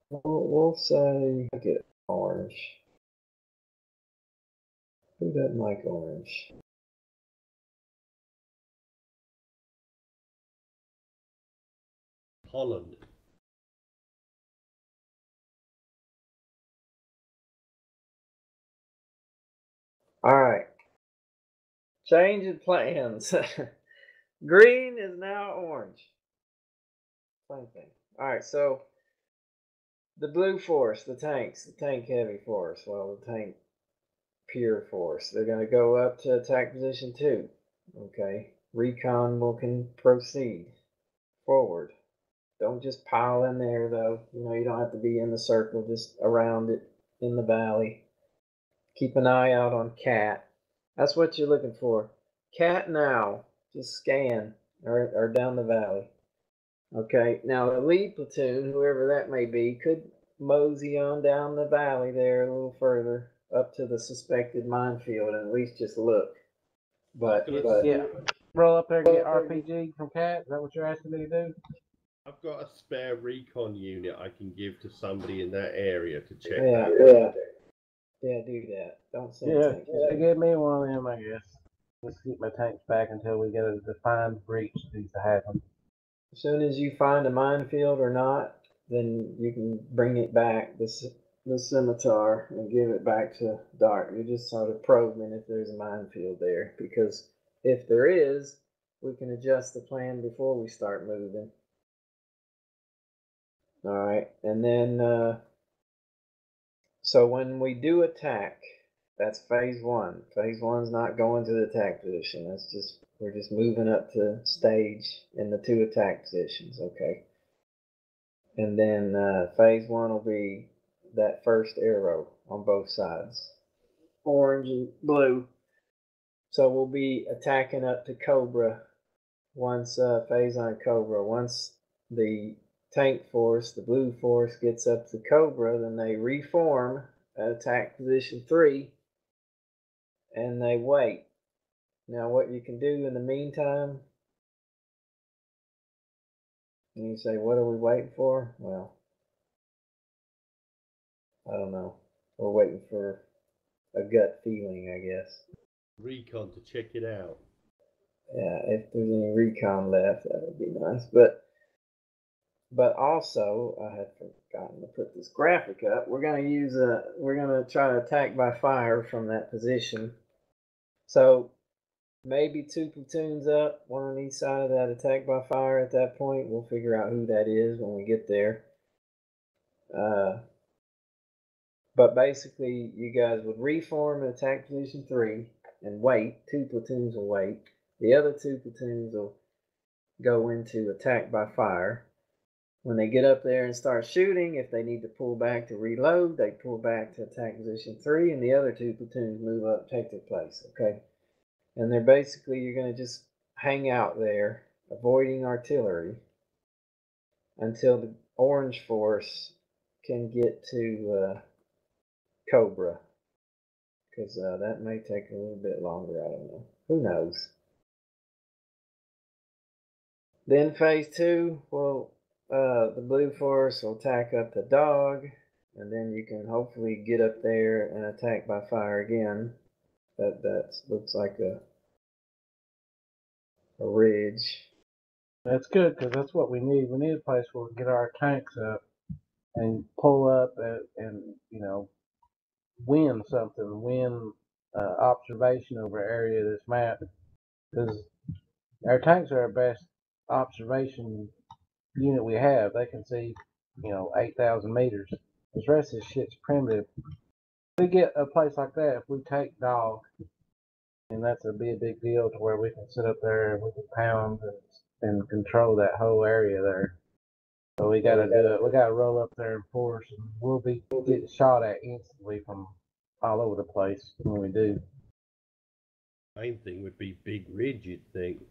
We'll say get orange. Who doesn't like orange? Holland. All right. Change of plans. Green is now orange. Same thing. All right, so the blue force, the tanks, the tank heavy force, well, the tank pure force, they're going to go up to attack position 2. Okay. Recon can proceed forward. Don't just pile in there, though. You don't have to be in the circle, just around it in the valley. Keep an eye out on Cat. That's what you're looking for. Cat now. Just scan or down the valley. Okay, now the lead platoon, whoever that may be, could mosey on down the valley there a little further up to the suspected minefield and at least just look. But yeah, roll up there and get RPG from Cat. Is that what you're asking me to do? I've got a spare recon unit I can give to somebody in that area to check yeah, that. Yeah, do that. Don't send tanks. Yeah, give me one of them, I guess. Let's keep my tanks back until we get a defined breach to happen. As soon as you find a minefield or not, then you can bring it back, the scimitar, and give it back to Dart. You're just sort of probing if there's a minefield there, because if there is, we can adjust the plan before we start moving. All right, and then so when we do attack, that's phase 1. Phase 1's not going to the attack position. We're just moving up to stage in the 2 attack positions. Okay. And then phase 1 will be that first arrow on both sides, orange and blue. So we'll be attacking up to Cobra once phase on Cobra. Once the tank force, the blue force, gets up to Cobra, then they reform at attack position 3 and they wait. Now, what you can do in the meantime, and you say, what are we waiting for? Well, I don't know. We're waiting for a gut feeling, I guess. Recon to check it out. Yeah, if there's any recon left, that would be nice. But also, I had forgotten to put this graphic up. We're gonna try to attack by fire from that position. So maybe 2 platoons up, one on each side of that attack by fire. At that point, we'll figure out who that is when we get there. But basically, you guys would reform in attack position 3 and wait. 2 platoons will wait. The other 2 platoons will go into attack by fire. When they get up there and start shooting, if they need to pull back to reload, they pull back to attack position 3, and the other 2 platoons move up, take their place. Okay, and they're basically, you're going to just hang out there, avoiding artillery, until the orange force can get to Cobra, because that may take a little bit longer. I don't know. Who knows? Then phase 2, well, the blue force will attack up the dog, and then you can hopefully get up there and attack by fire again. That looks like a ridge. That's good, because that's what we need. We need a place where we get our tanks up and pull up and win something, win observation over area of this map. Because our tanks are our best observation unit we have. They can see, 8,000 meters. The rest of this shit's primitive. If we get a place like that, if we take dog, and that's a big deal to where we can sit up there and we can pound and control that whole area there. So we gotta do it. We gotta roll up there and force, and we'll be getting shot at instantly from all over the place when we do. Main thing would be Big Ridge, you'd think.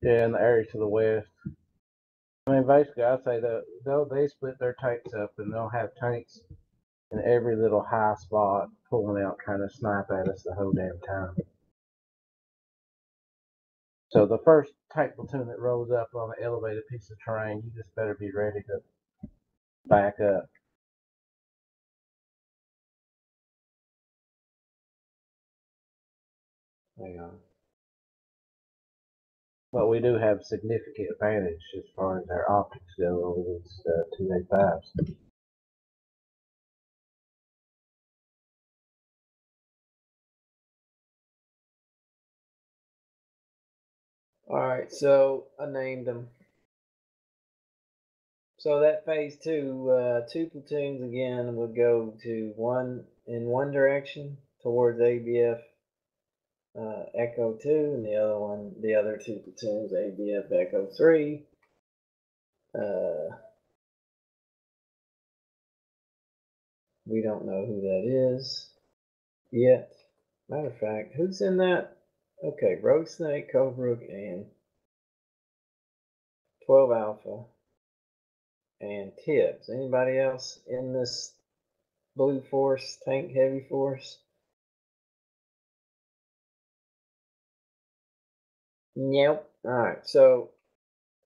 Yeah, in the area to the west. I mean, basically, I'd say that they split their tanks up, and they'll have tanks in every little high spot pulling out, trying to snipe at us the whole damn time. So the first tank platoon that rolls up on an elevated piece of terrain, you just better be ready to back up. Hang on. But we do have significant advantage as far as our optics go over these 285s. All right, so I named them. So that phase two, two platoons again would go to one in one direction towards ABF Echo 2, and the other two platoons, ABF Echo 3. We don't know who that is yet. Matter of fact, who's in that? Okay, Rogue Snake, Cobrook, and 12 Alpha, and Tibbs. Anybody else in this blue force, tank heavy force? Nope. Alright, so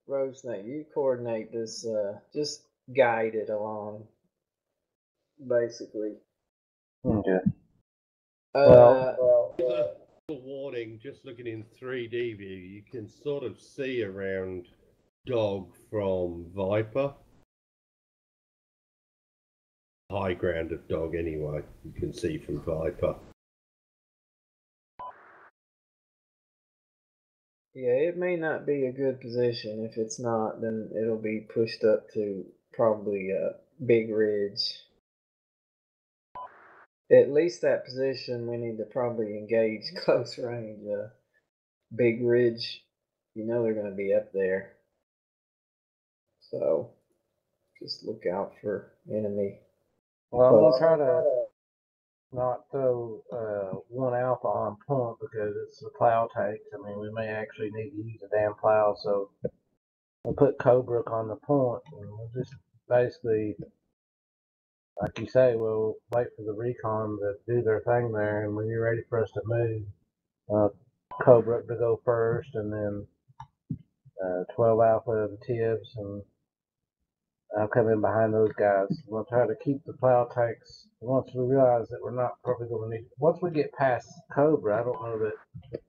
Rogue Snake, you coordinate this, just guide it along, basically. Okay. Well, Warning, just looking in 3D view, you can sort of see around Dog from Viper. High ground of Dog anyway, you can see from Viper. yeah, it may not be a good position. If it's not, then it'll be pushed up to probably Big Ridge. At least that position, we need to probably engage close range. Big Ridge, you know they're going to be up there. So just look out for enemy. Well, I'm gonna try to not throw 1 Alpha on point because it's a plow tank. I mean, we may actually need to use a damn plow, so we'll put Cobrook on the point, and we'll just basically, like you say, we'll wait for the recon to do their thing there, and when you're ready for us to move, Cobrook to go first, and then 12 Alpha and Tibbs, and I'll come in behind those guys. We'll try to keep the plow tanks. Once we realize that we're not probably going to need, once we get past Cobra, I don't know that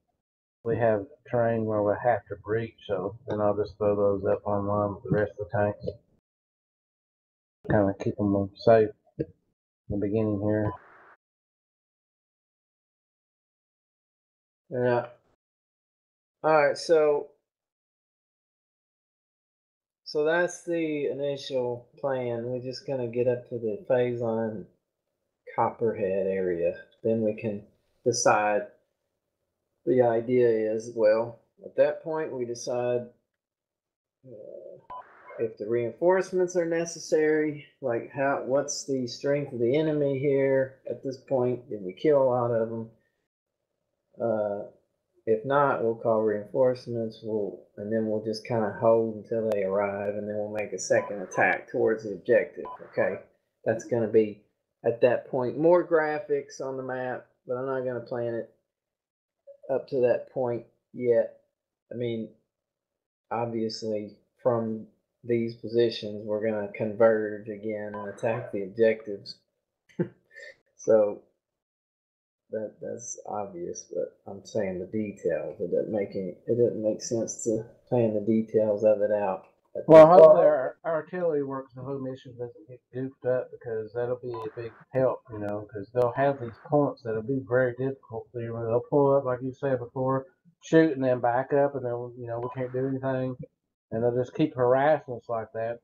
we have terrain where we have to breach, so then I'll just throw those up on line with the rest of the tanks. Kind of keep them safe in the beginning here. Yeah. Alright, so that's the initial plan. We're just going to get up to the phase line Copperhead area. Then we can decide. The idea is, well, at that point we decide if the reinforcements are necessary, like what's the strength of the enemy here at this point? Did we kill a lot of them? If not, we'll call reinforcements. And then we'll just kind of hold until they arrive, and then we'll make a second attack towards the objective. Okay, that's going to be at that point more graphics on the map, but I'm not going to plan it up to that point yet. I mean, obviously, from these positions, we're going to converge again and attack the objectives. So that's obvious, but I'm saying the details. It doesn't make sense to plan the details of it out. Well, hopefully our artillery works the whole mission doesn't get goofed up, because that'll be a big help, because they'll have these points that'll be very difficult for you. They'll pull up, like you said before, shoot, and then back up, and then, we can't do anything, and they'll just keep harassing us like that.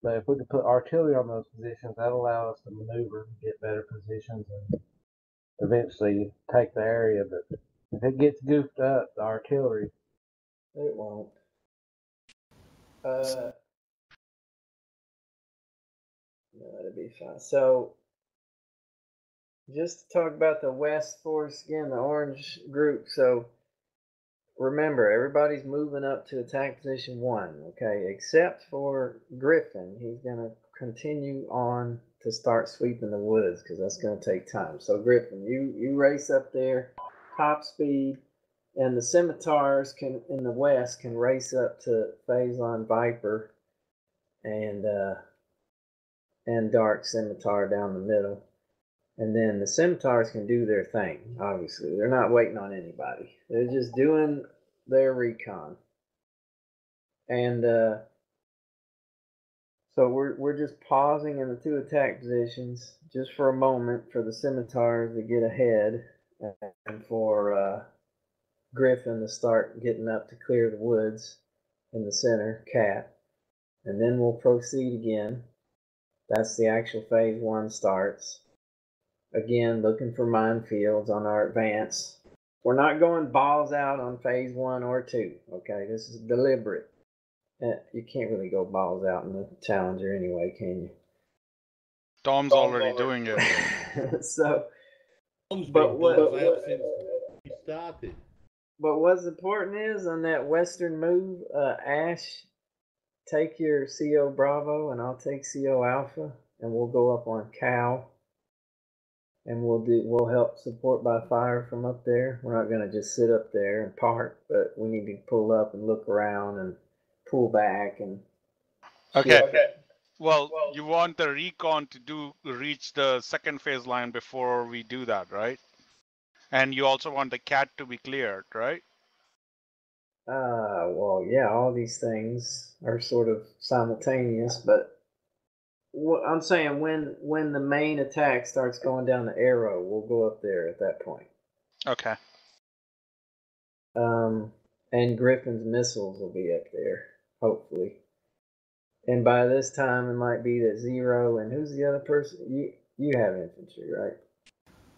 But if we could put artillery on those positions, that'll allow us to maneuver and get better positions and eventually take the area. But if it gets goofed up, the artillery, it won't. No, it'll be fine. So, just to talk about the West Force again, the orange group. So, remember, everybody's moving up to attack position 1, okay? Except for Griffin. He's going to continue on to start sweeping the woods because that's going to take time. So, Griffin, you race up there, top speed, And the scimitars can in the west can race up to phase line Viper and dark scimitar down the middle. And then the scimitars can do their thing, obviously. They're not waiting on anybody. They're just doing their recon. And so we're just pausing in the two attack positions just for a moment for the scimitars to get ahead and for Griffin to start getting up to clear the woods in the center, Cat. And then we'll proceed again. That's the actual phase one starts. Again, looking for minefields on our advance. We're not going balls out on phase one or two, okay? This is deliberate. You can't really go balls out in the Challenger anyway, can you? Tom's already doing it. So, Tom's but been what- balls out since he started. but what's important is on that western move, Ash, take your CO Bravo and I'll take CO Alpha, and we'll go up on Cow. And we'll help support by fire from up there. We're not gonna just sit up there and park, but we need to pull up and look around and pull back and Okay. Well, you want the recon to reach the second phase line before we do that, right? And you also want the cat to be cleared, right? Well, yeah, all these things are sort of simultaneous, but I'm saying when the main attack starts going down the arrow, we'll go up there at that point. Okay. And Griffin's missiles will be up there, hopefully. And by this time, it might be that Zero and who's the other person? You have infantry, right?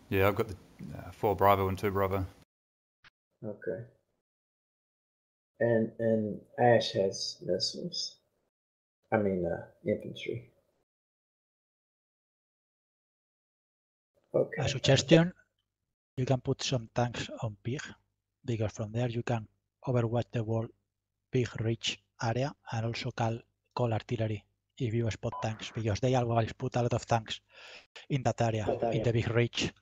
Yeah, I've got the 4 Bravo and 2 Bravo. Okay. And Ash has missiles. I mean, infantry. Okay. A suggestion, you can put some tanks on Pig, because from there you can overwatch the whole Pig Ridge area and also call artillery if you spot tanks, because they always put a lot of tanks in that area, in the Big Ridge.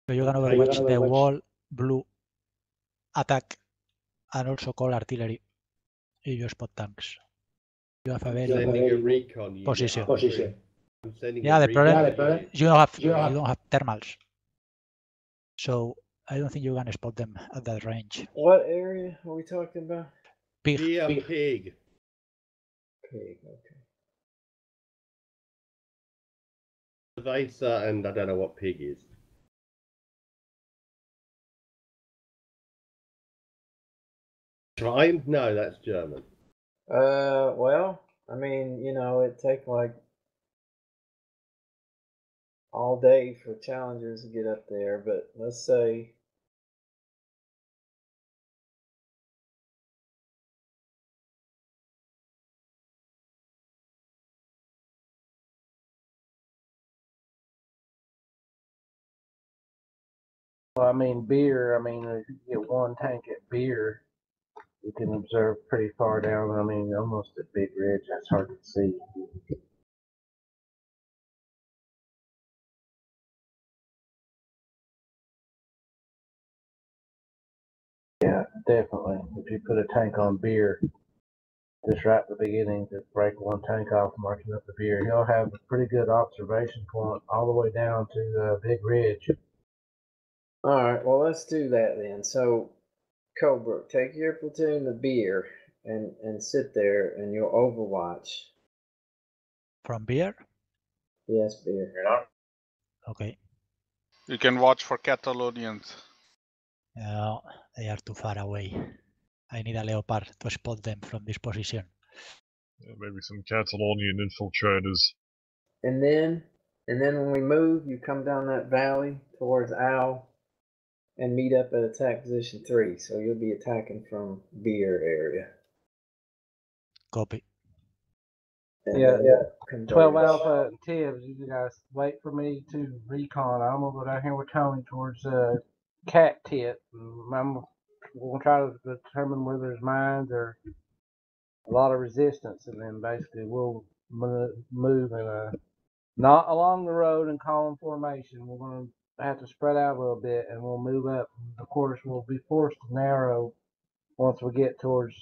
So you can overwatch the whole blue attack and also call artillery if you spot tanks. You have a very Sending a good recon unit position. up there. I'm sending Yeah, a the problem recon you don't have thermals, so I don't think you can spot them at that range. What area are we talking about? Pig. Near Pig. Pig. Okay. Vesa, and I don't know what Pig is. Trying? No, that's German. Well, I mean, it'd take like all day for challengers to get up there, but let's say Well, I mean, beer, if you get one tank at beer, you can observe pretty far down. Almost at Big Ridge, that's hard to see. Yeah, definitely. If you put a tank on beer, just right at the beginning, to break one tank off, marking up the beer, he'll have a pretty good observation point all the way down to Big Ridge. all right, well, let's do that then. So, Cobra, take your platoon to beer and sit there, and you'll overwatch. From beer? Yes, beer. Okay. You can watch for Catalonians. No, they are too far away. I need a Leopard to spot them from this position. Yeah, maybe some Catalonian infiltrators. And then when we move, you come down that valley towards Owl and meet up at attack position 3. So you'll be attacking from beer area. Copy. And Yeah, then yeah. converge. 12 Alpha and Tibbs, you guys wait for me to recon. I'm gonna go down here with Tony towards Cat Tit. We're gonna try to determine where there's mines or a lot of resistance, and then basically we'll move in a Not along the road in column formation. We're going to have to spread out a little bit, and we'll move up. Of course, we'll be forced to narrow once we get towards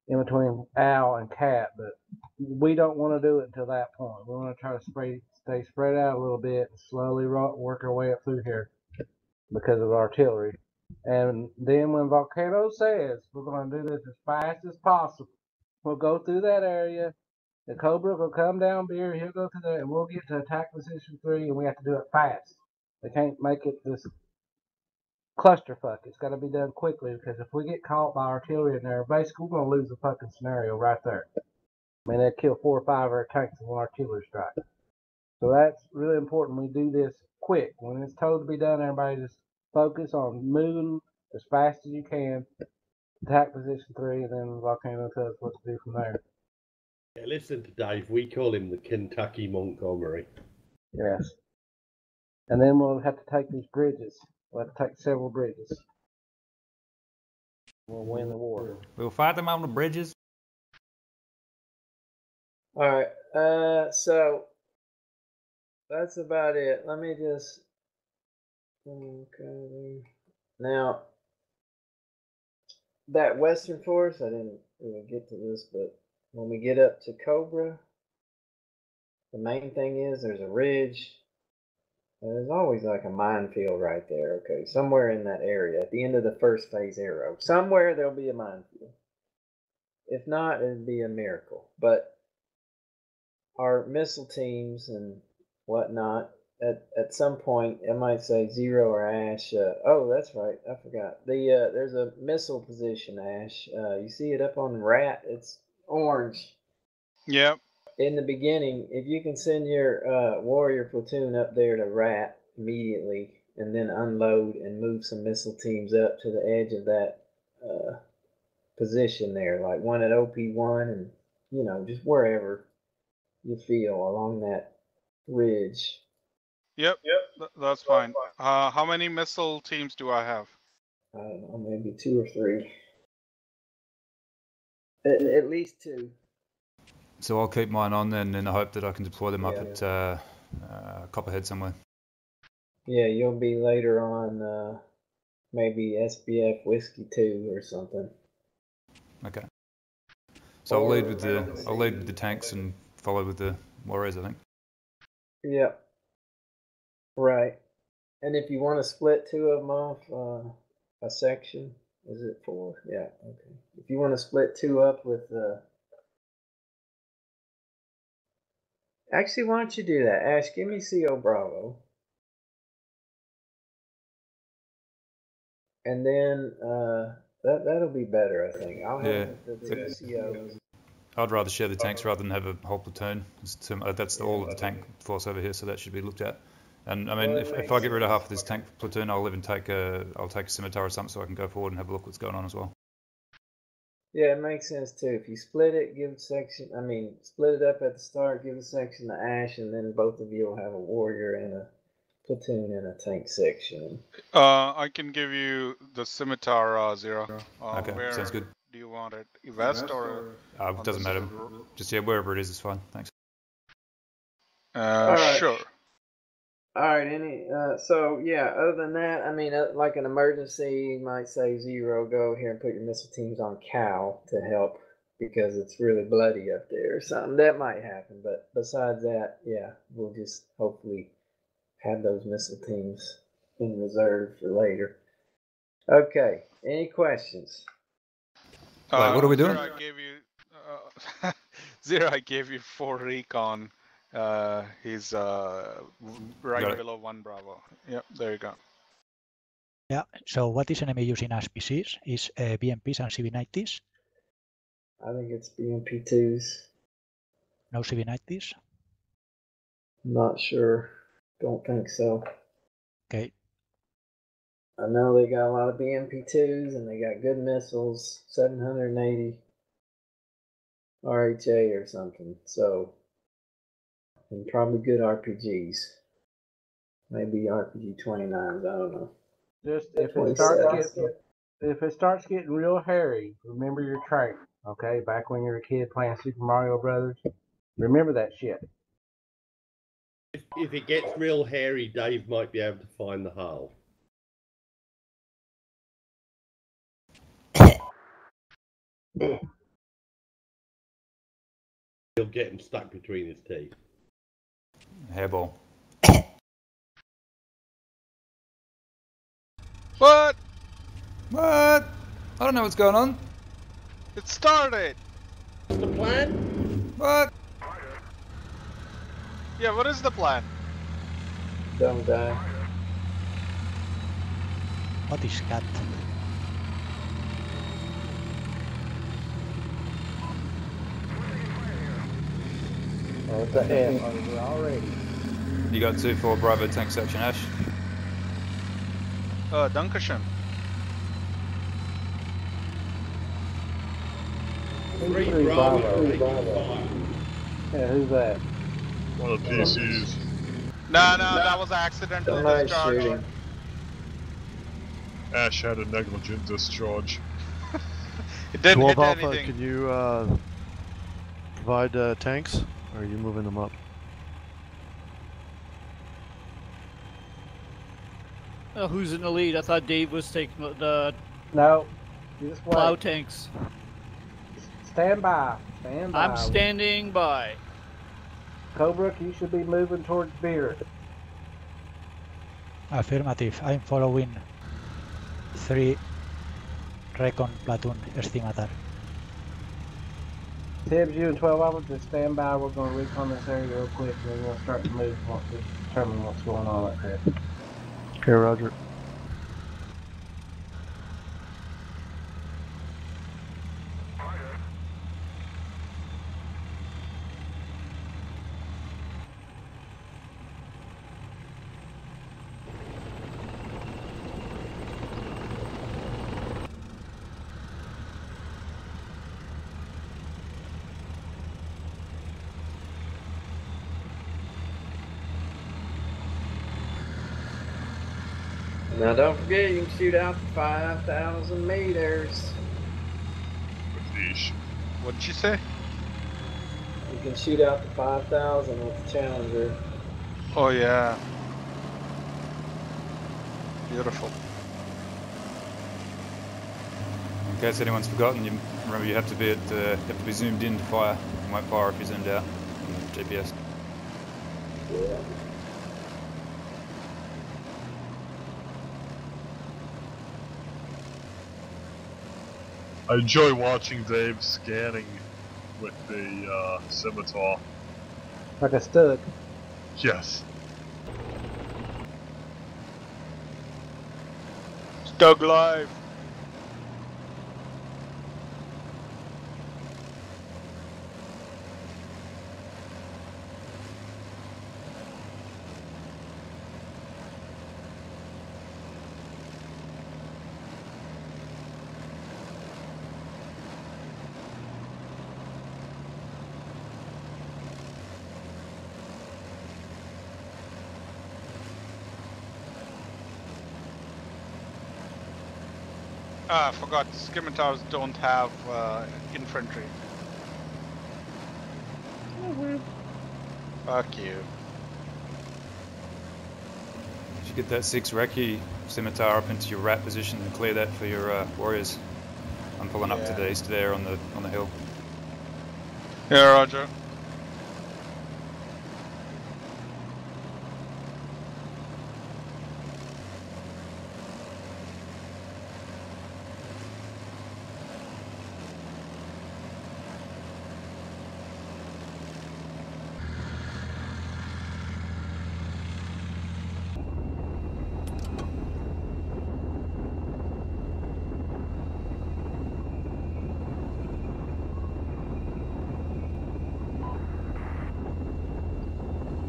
in between owl and cat, but we don't want to do it until that point. We want to try to stay spread out a little bit and slowly work our way up through here because of artillery. And then when Volcano says we're going to do this as fast as possible, we'll go through that area. The Cobra will come down here, he'll go through there, and we'll get to attack position 3, and we have to do it fast. They can't make it this clusterfuck. It's got to be done quickly, because if we get caught by artillery in there, basically we're going to lose the fucking scenario right there. I mean, they'd kill 4 or 5 of our tanks in one artillery strike. So that's really important. We do this quick. When it's told to be done, everybody just focus on moving as fast as you can, attack position 3, and then Volcano tells us what to do from there. Yeah, listen to Dave. We call him the Kentucky Montgomery. Yes. And then we'll have to take these bridges. We'll have to take several bridges. We'll win the war. We'll fight them on the bridges. All right. So that's about it. Let me just. Okay. Now, that western force, I didn't really get to this, but when we get up to Cobra, the main thing is there's a ridge. There's always like a minefield right there. Okay, somewhere in that area, at the end of the first phase arrow, somewhere there'll be a minefield. If not, it'd be a miracle. But our missile teams and whatnot, at some point, it might say Zero or Ash. Oh, that's right, I forgot. There's a missile position, Ash. You see it up on Rat? It's orange. Yep. In the beginning, if you can send your warrior platoon up there to Rat immediately, and then unload and move some missile teams up to the edge of that position there, like one at OP1, and just wherever you feel along that ridge. Yep. That's fine. How many missile teams do I have? I don't know, maybe 2 or 3. At least 2. So I'll keep mine on then in the hope that I can deploy them up at Copperhead somewhere. Yeah, you'll be later on maybe SBF Whiskey 2 or something. Okay. So I'll lead with the tanks and follow with the warriors, I think. Yep. Right. And if you want to split 2 of them off a section, is it 4? Yeah, okay. If you want to split 2 up with actually, why don't you do that? Ash, give me CO Bravo. And then that'll be better, I think. I'll have the COs. I'd rather share the tanks rather than have a whole platoon. That's all of the tank force over here, so that should be looked at. And I mean, if I get rid of half of this tank platoon, I'll even take a scimitar or something so I can go forward and have a look what's going on as well. Yeah, it makes sense too. If you split it, split it up at the start, give a section to Ash, and then both of you will have a warrior and a platoon and a tank section. I can give you the scimitar, Zero. Okay, sounds good. Do you want it? West or? It doesn't matter. Just wherever it is fine. Thanks. Right. Sure. All right. So yeah. Other than that, like an emergency, you might say Zero, go here and put your missile teams on Cal to help because it's really bloody up there or something. That might happen. But besides that, yeah, we'll just hopefully have those missile teams in reserve for later. Okay. Any questions? What are we doing? Zero, I gave you 4 recon. He's right below 1 Bravo. Yep, there you go. Yeah, so what is enemy using as PCs? Is BMPs and CV90s? I think it's BMP2s. No CV90s? Not sure. Don't think so. Okay. I know they got a lot of BMP2s and they got good missiles, 780 RHA or something. So, and probably good RPGs. Maybe RPG 29s, I don't know. Just if it starts getting real hairy, remember your training, okay? Back when you were a kid playing Super Mario Brothers, remember that shit. If it gets real hairy, Dave might be able to find the hole. He'll get him stuck between his teeth. Hairball. What? What? I don't know what's going on. It started. What's the plan? What? Yeah, what is the plan? Don't die. What is cat? Oh, it's a F over already. You got 2-4 Bravo tank section, Ash. Dankeschön. 3 Bravo. Yeah, who's that? One of the PCs. No, that was accidental Somebody's discharge. shooting. Ash had a negligent discharge. It didn't 12 hit Alpha, anything. can you provide tanks? Or are you moving them up? Who's in the lead? I thought Dave was taking the No, you just plow wait. tanks. Stand by. Stand by. I'm standing by. Cobrook, you should be moving towards Beer. Affirmative. I'm following 3 Recon platoon Estimatar. Tibbs, you and 12 hours, just stand by. We're going to recon this area real quick. We're going to start to move once we determine what's going on up there. Okay, roger. Now don't forget, you can shoot out to 5,000 meters. Yeesh. What did you say? You can shoot out to 5,000 with the Challenger. Oh yeah. Beautiful. In case anyone's forgotten, you remember you have to be zoomed in to fire. You won't fire if you're zoomed out on the GPS. Yeah. I enjoy watching Dave scanning with the scimitar. Like a stud. Yes. Stug live. Ah, I forgot. Scimitars don't have infantry. Fuck you. You should get that 6 Recce scimitar up into your rat position and clear that for your warriors. I'm pulling up to the east there on the hill. Yeah, roger.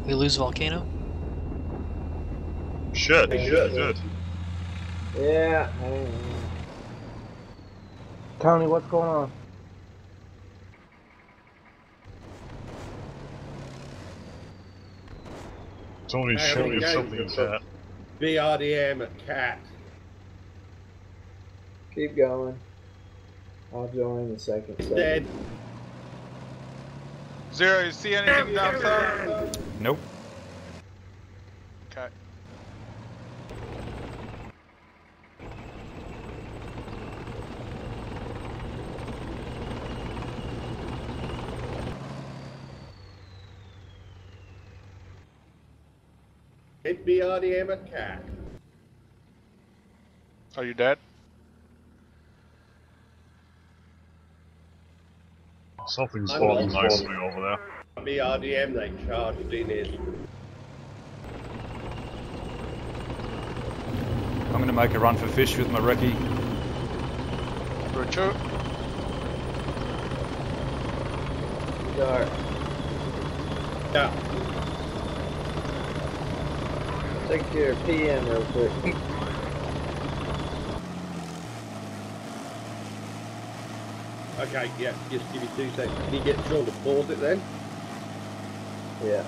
We lose Volcano? Shit, we did. Yeah. Tony, what's going on? Tony's shooting something at that. BRDM at Cat. Keep going. I'll join in a second. Dead. Zero, you see anything down south? Nope. Hit BRDM at CAC. Are you dead? Something's falling nicely over there. BRDM, they charged in it. I'm going to make a run for fish with my recce. Roger. Dark. Yeah. Take your PM real quick. Okay, yeah, just give me 2 seconds. Can you get Sean to pause it then? Yeah.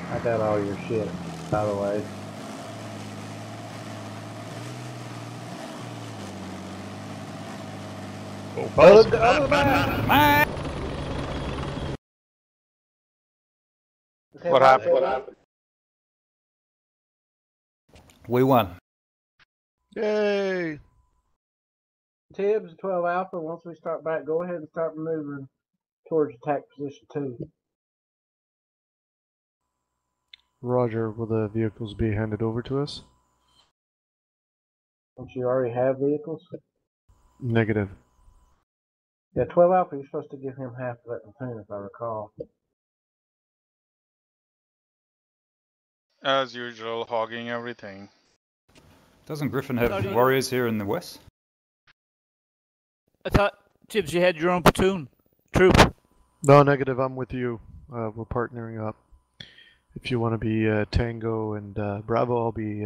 I got all your shit, by the way. What happened? We won. Yay! Tibbs, 12 Alpha, once we start back, go ahead and start maneuvering towards attack position 2. Roger, will the vehicles be handed over to us? Don't you already have vehicles? Negative. Yeah, 12 Alpha, you're supposed to give him half of that platoon, if I recall. As usual, hogging everything. Doesn't Griffin have warriors here in the west? I thought, Tibbs, you had your own platoon. Troop. No, negative, I'm with you. We're partnering up. If you want to be Tango and Bravo, I'll be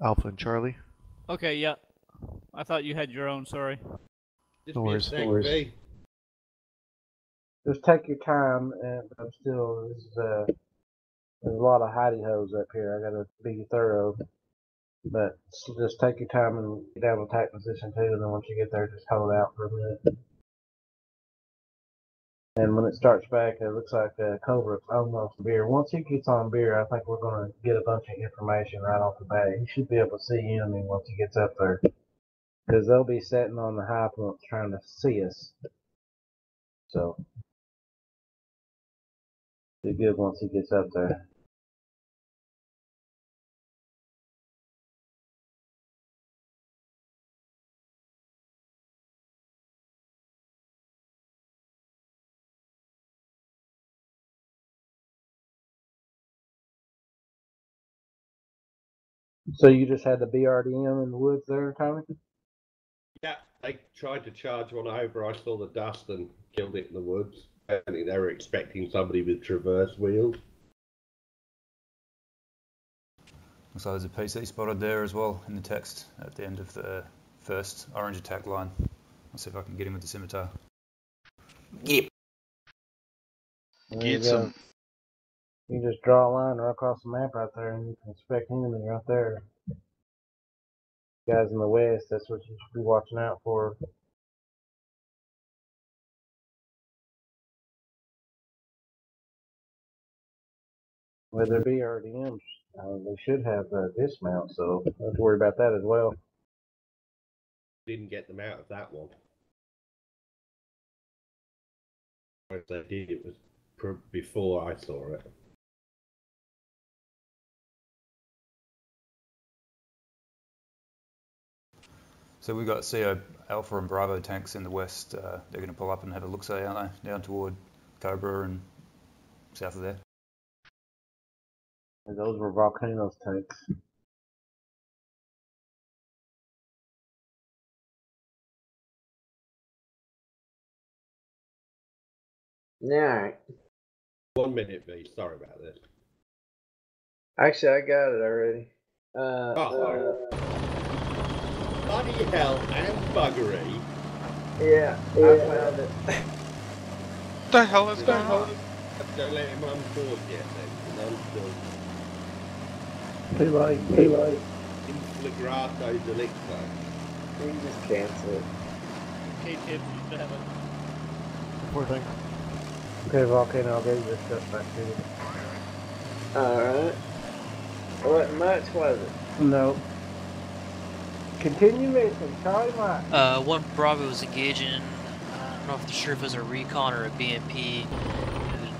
Alpha and Charlie. Okay, yeah. I thought you had your own, sorry. Just No be a worries, tank, no worries. V. Just take your time, and I'm still, there's a lot of hidey hoes up here. I gotta be thorough. But just take your time and get down to attack position 2, and then once you get there, just hold out for a minute. And when it starts back, it looks like Cobra's almost beer. Once he gets on beer, I think we're going to get a bunch of information right off the bat. He should be able to see enemy once he gets up there. Because they'll be sitting on the high points trying to see us. So, be good once he gets up there. So you just had the BRDM in the woods there, Tommy? Yeah, they tried to charge one over. I saw the dust and killed it in the woods. I think they were expecting somebody with traverse wheels. So there's a PC spotted there as well in the text at the end of the first orange attack line. I'll see if I can get him with the scimitar. Yep. Get some. You just draw a line right across the map right there, and you can inspect enemy right there. Guys in the west, that's what you should be watching out for. With their BRDMs, they should have dismount, so don't have to worry about that as well. Didn't get them out of that one. If they did, it was before I saw it. So we've got CO Alpha and Bravo tanks in the west. They're going to pull up and have a look-see, aren't they? Down toward Cobra and south of there. And those were Volcanoes tanks. Alright. 1 minute, V. Sorry about this. Actually, I got it already. Bloody hell and buggery. Yeah, I found it. What the hell is going on? Don't let him unpause yet then, and I'm still Too late. in flagrato delicto. You can just cancel it. Okay, Tibbs, you should have it. Poor thing. Okay, Volcano, I'll get your stuff back to you. Alright. What much was it? No. Continue mission, Charlie Mike. 1 Bravo is engaging I'm not sure if it was a recon or a BMP.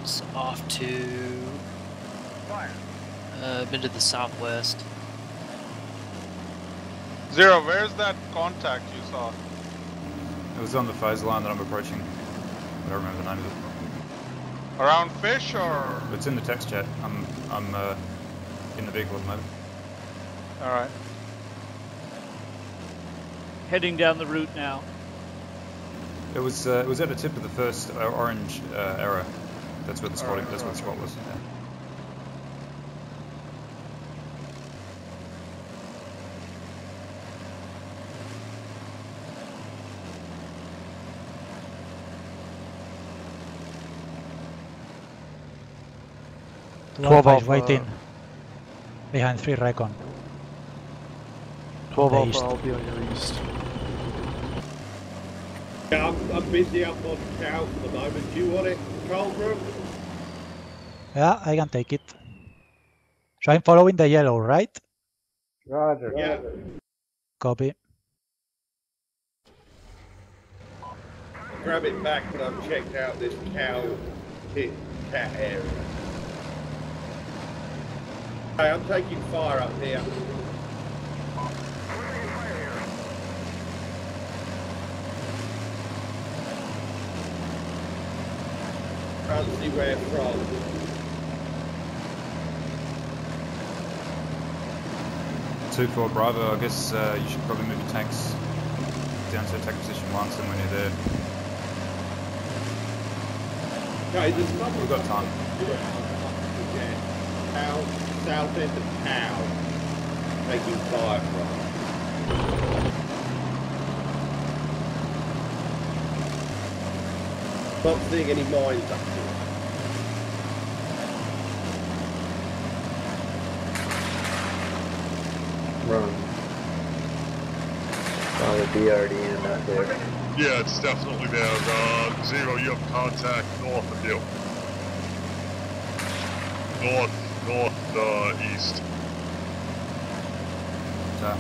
It's off to... been to the southwest. Zero, where's that contact you saw? It was on the phase line that I'm approaching. I don't remember the name of it. Around fish or? It's in the text chat. I'm in the vehicle at the moment. Alright. Heading down the route now. It was at the tip of the first orange arrow. That's where the spotting. That's where the spot was. Yeah. Alpha is waiting behind 3 recon. 12 The Alpha, east. I'll be on your east. Yeah, I'm busy up on cow at the moment. Do you want it, Conglomerate? Yeah, I can take it. So I'm following the yellow, right? Roger. Yeah. Copy. Grab it back when I've checked out this cow pit cat area. Hey, I'm taking fire up here. Can't see where from. Two for Bravo. I guess you should probably move your tanks down to attack position 1, so when you're there. Okay, there's something. We've got time. Cow, south end of cow. Taking fire from. Not seeing any mines up here. Run. Probably be already in out there. Yeah, it's definitely there. Zero, you have contact north of you. East. So,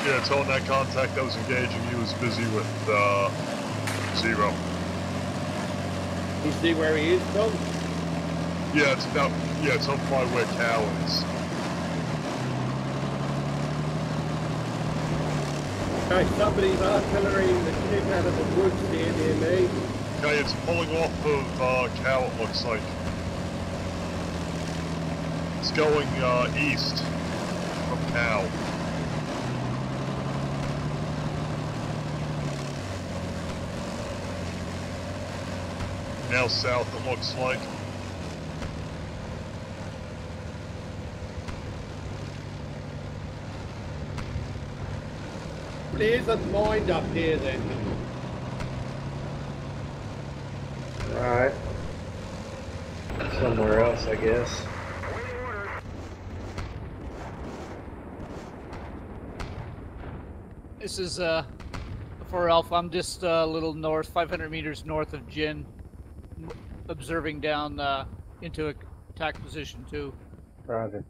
Yeah, telling that contact that was engaging you was busy with Zero. You see where he is, Tom? Yeah, it's up by where Cow is. Okay, somebody's artillerying the shit out of the woods here near me. Okay, it's pulling off of Cow, it looks like. It's going east from Cow. Now south, it looks like. There isn't mind up here then. Alright. Somewhere else, I guess. This is 4 Alpha. I'm just a little north, 500 meters north of Jin, observing down into attack position 2. Roger.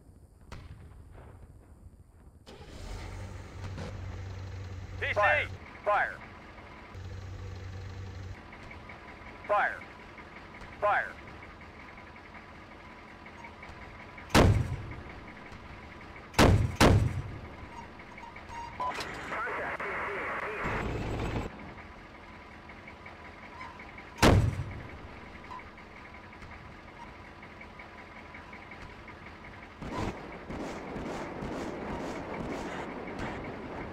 Fire! Fire! Fire! Fire!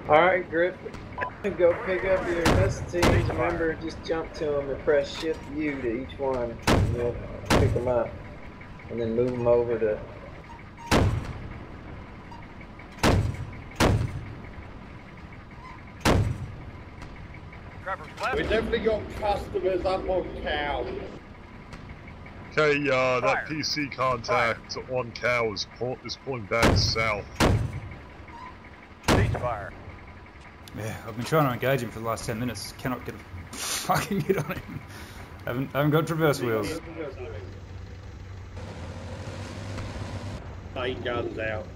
Alright, Griff. Go pick up your best teams. Remember, just jump to them and press Shift U to each one. And you'll pick them up. And then move them over to... We definitely got customers up on Cow. Okay, that PC contact on Cow is pulling back south. Ceasefire. yeah, I've been trying to engage him for the last 10 minutes. Cannot get a fucking hit on him. Haven't got traverse wheels. Main guns out.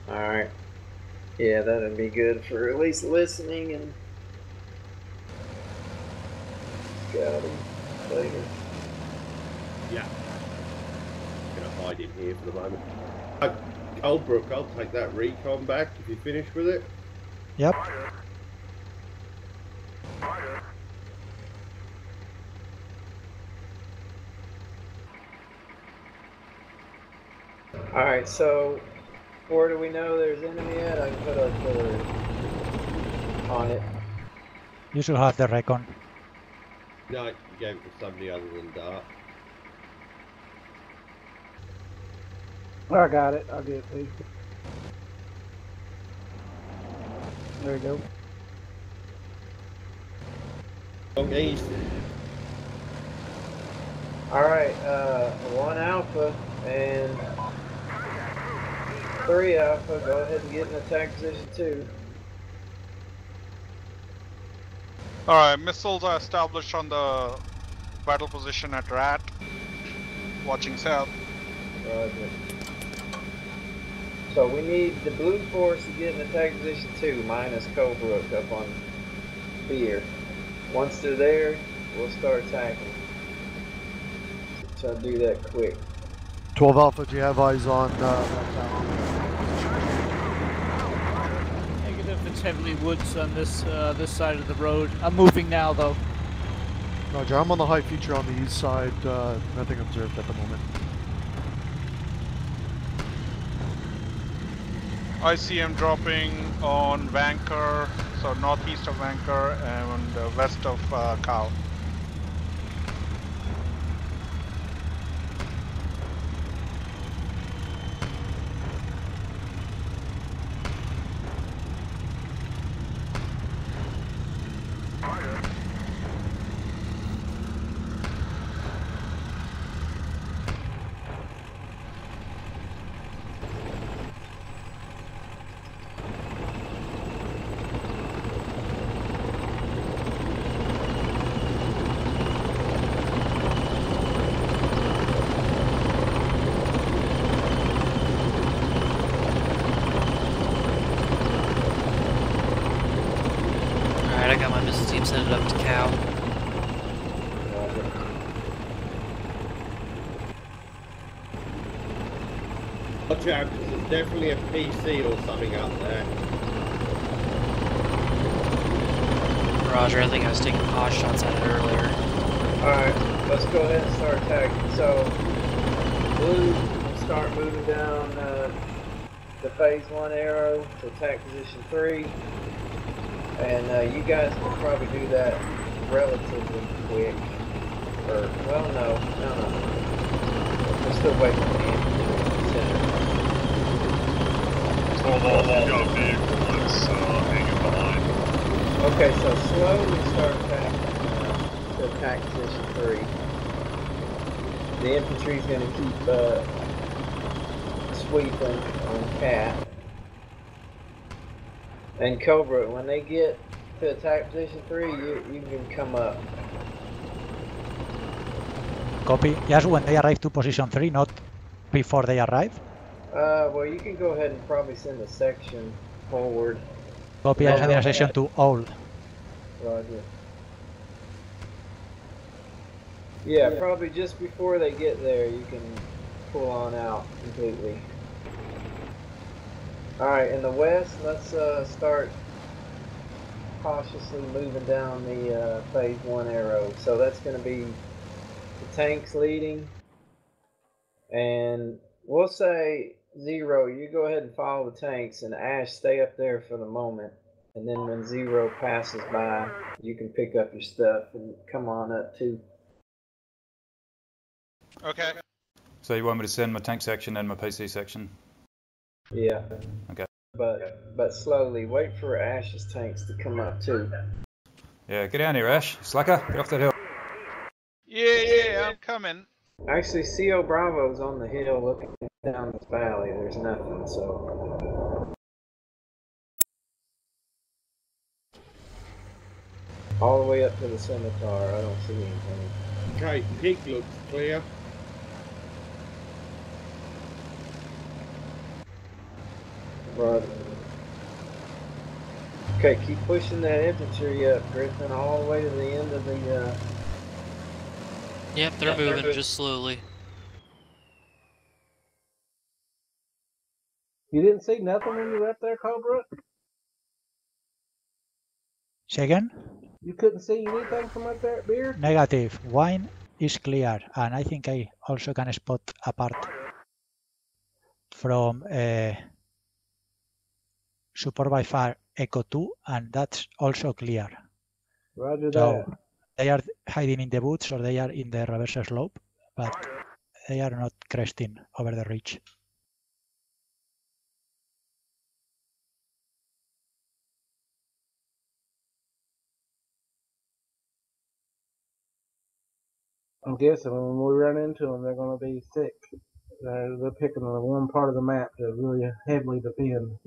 Alright. Yeah, that'd be good for at least listening and scouting later. Yeah. Gonna hide in here for the moment. Oldbrook, I'll take that recon back if you finish with it. Yep. Alright, so where do we know there's enemy at? I can put artillery on it. You should have the recon. No, you gave it to somebody other than Dart. I got it. I'll get it to you. There you go. Long east. Alright, 1 Alpha and 3 Alpha, go ahead and get in attack position 2. Alright, missiles are established on the battle position at Rat. Watching south. Roger. So we need the blue force to get in attack position 2 minus Cobrook up on Beer. Once they're there, we'll start attacking. Try to do that quick. 12 Alpha, do you have eyes on Negative, it's heavily woods on this this side of the road. I'm moving now though. Roger, I'm on the high feature on the east side. Nothing observed at the moment. I see him dropping on Vanker, so northeast of Vanker and west of Cow. Alright, I got my missile team sent up to Cow. Watch out, because there's definitely a PC or something up there. Roger, I think I was taking pot shots at it earlier. Alright, let's go ahead and start attacking. So, blue will start moving down the phase 1 arrow to attack position 3. And you guys can probably do that relatively quick. Or, well, no. We're still waiting on the infantry center. 12 Alpha, you got a vehicle that's hanging behind. Okay, so slowly start attacking to attack position 3. The infantry's going to keep sweeping on Cat. And Cobra, when they get to attack position 3, you can come up. Copy. Just when they arrive to position 3, not before they arrive. Well, you can go ahead and probably send a section forward. Copy. I'm sending a section to all. Roger. Yeah, probably just before they get there, you can pull on out completely. Alright, in the west, let's start cautiously moving down the phase 1 arrow. So that's going to be the tanks leading. And we'll say 0, you go ahead and follow the tanks, and Ash, stay up there for the moment. And then when 0 passes by, you can pick up your stuff and come on up too. Okay. So you want me to send my tank section and my PC section? Yeah. Okay. But slowly, wait for Ash's tanks to come up too. Yeah, get down here, Ash. Slacker, get off that hill. Yeah, I'm coming. Actually, CO Bravo's on the hill looking down this valley. There's nothing, so. All the way up to the scimitar, I don't see anything. Okay, pig looks clear. Right. Okay, keep pushing that infantry up, Griffin, all the way to the end of the. Yep, they're moving just slowly. You didn't see nothing when you were up there, Cobra? Say again? You couldn't see anything from up there at Beard? Negative. Wine is clear, and I think I also can spot a part from support by far Echo 2, and that's also clear. Roger So that. they are hiding in the woods or they are in the reverse slope, but they are not cresting over the ridge. I'm guessing when we run into them, they're going to be sick. They're picking the one part of the map to really heavily defend.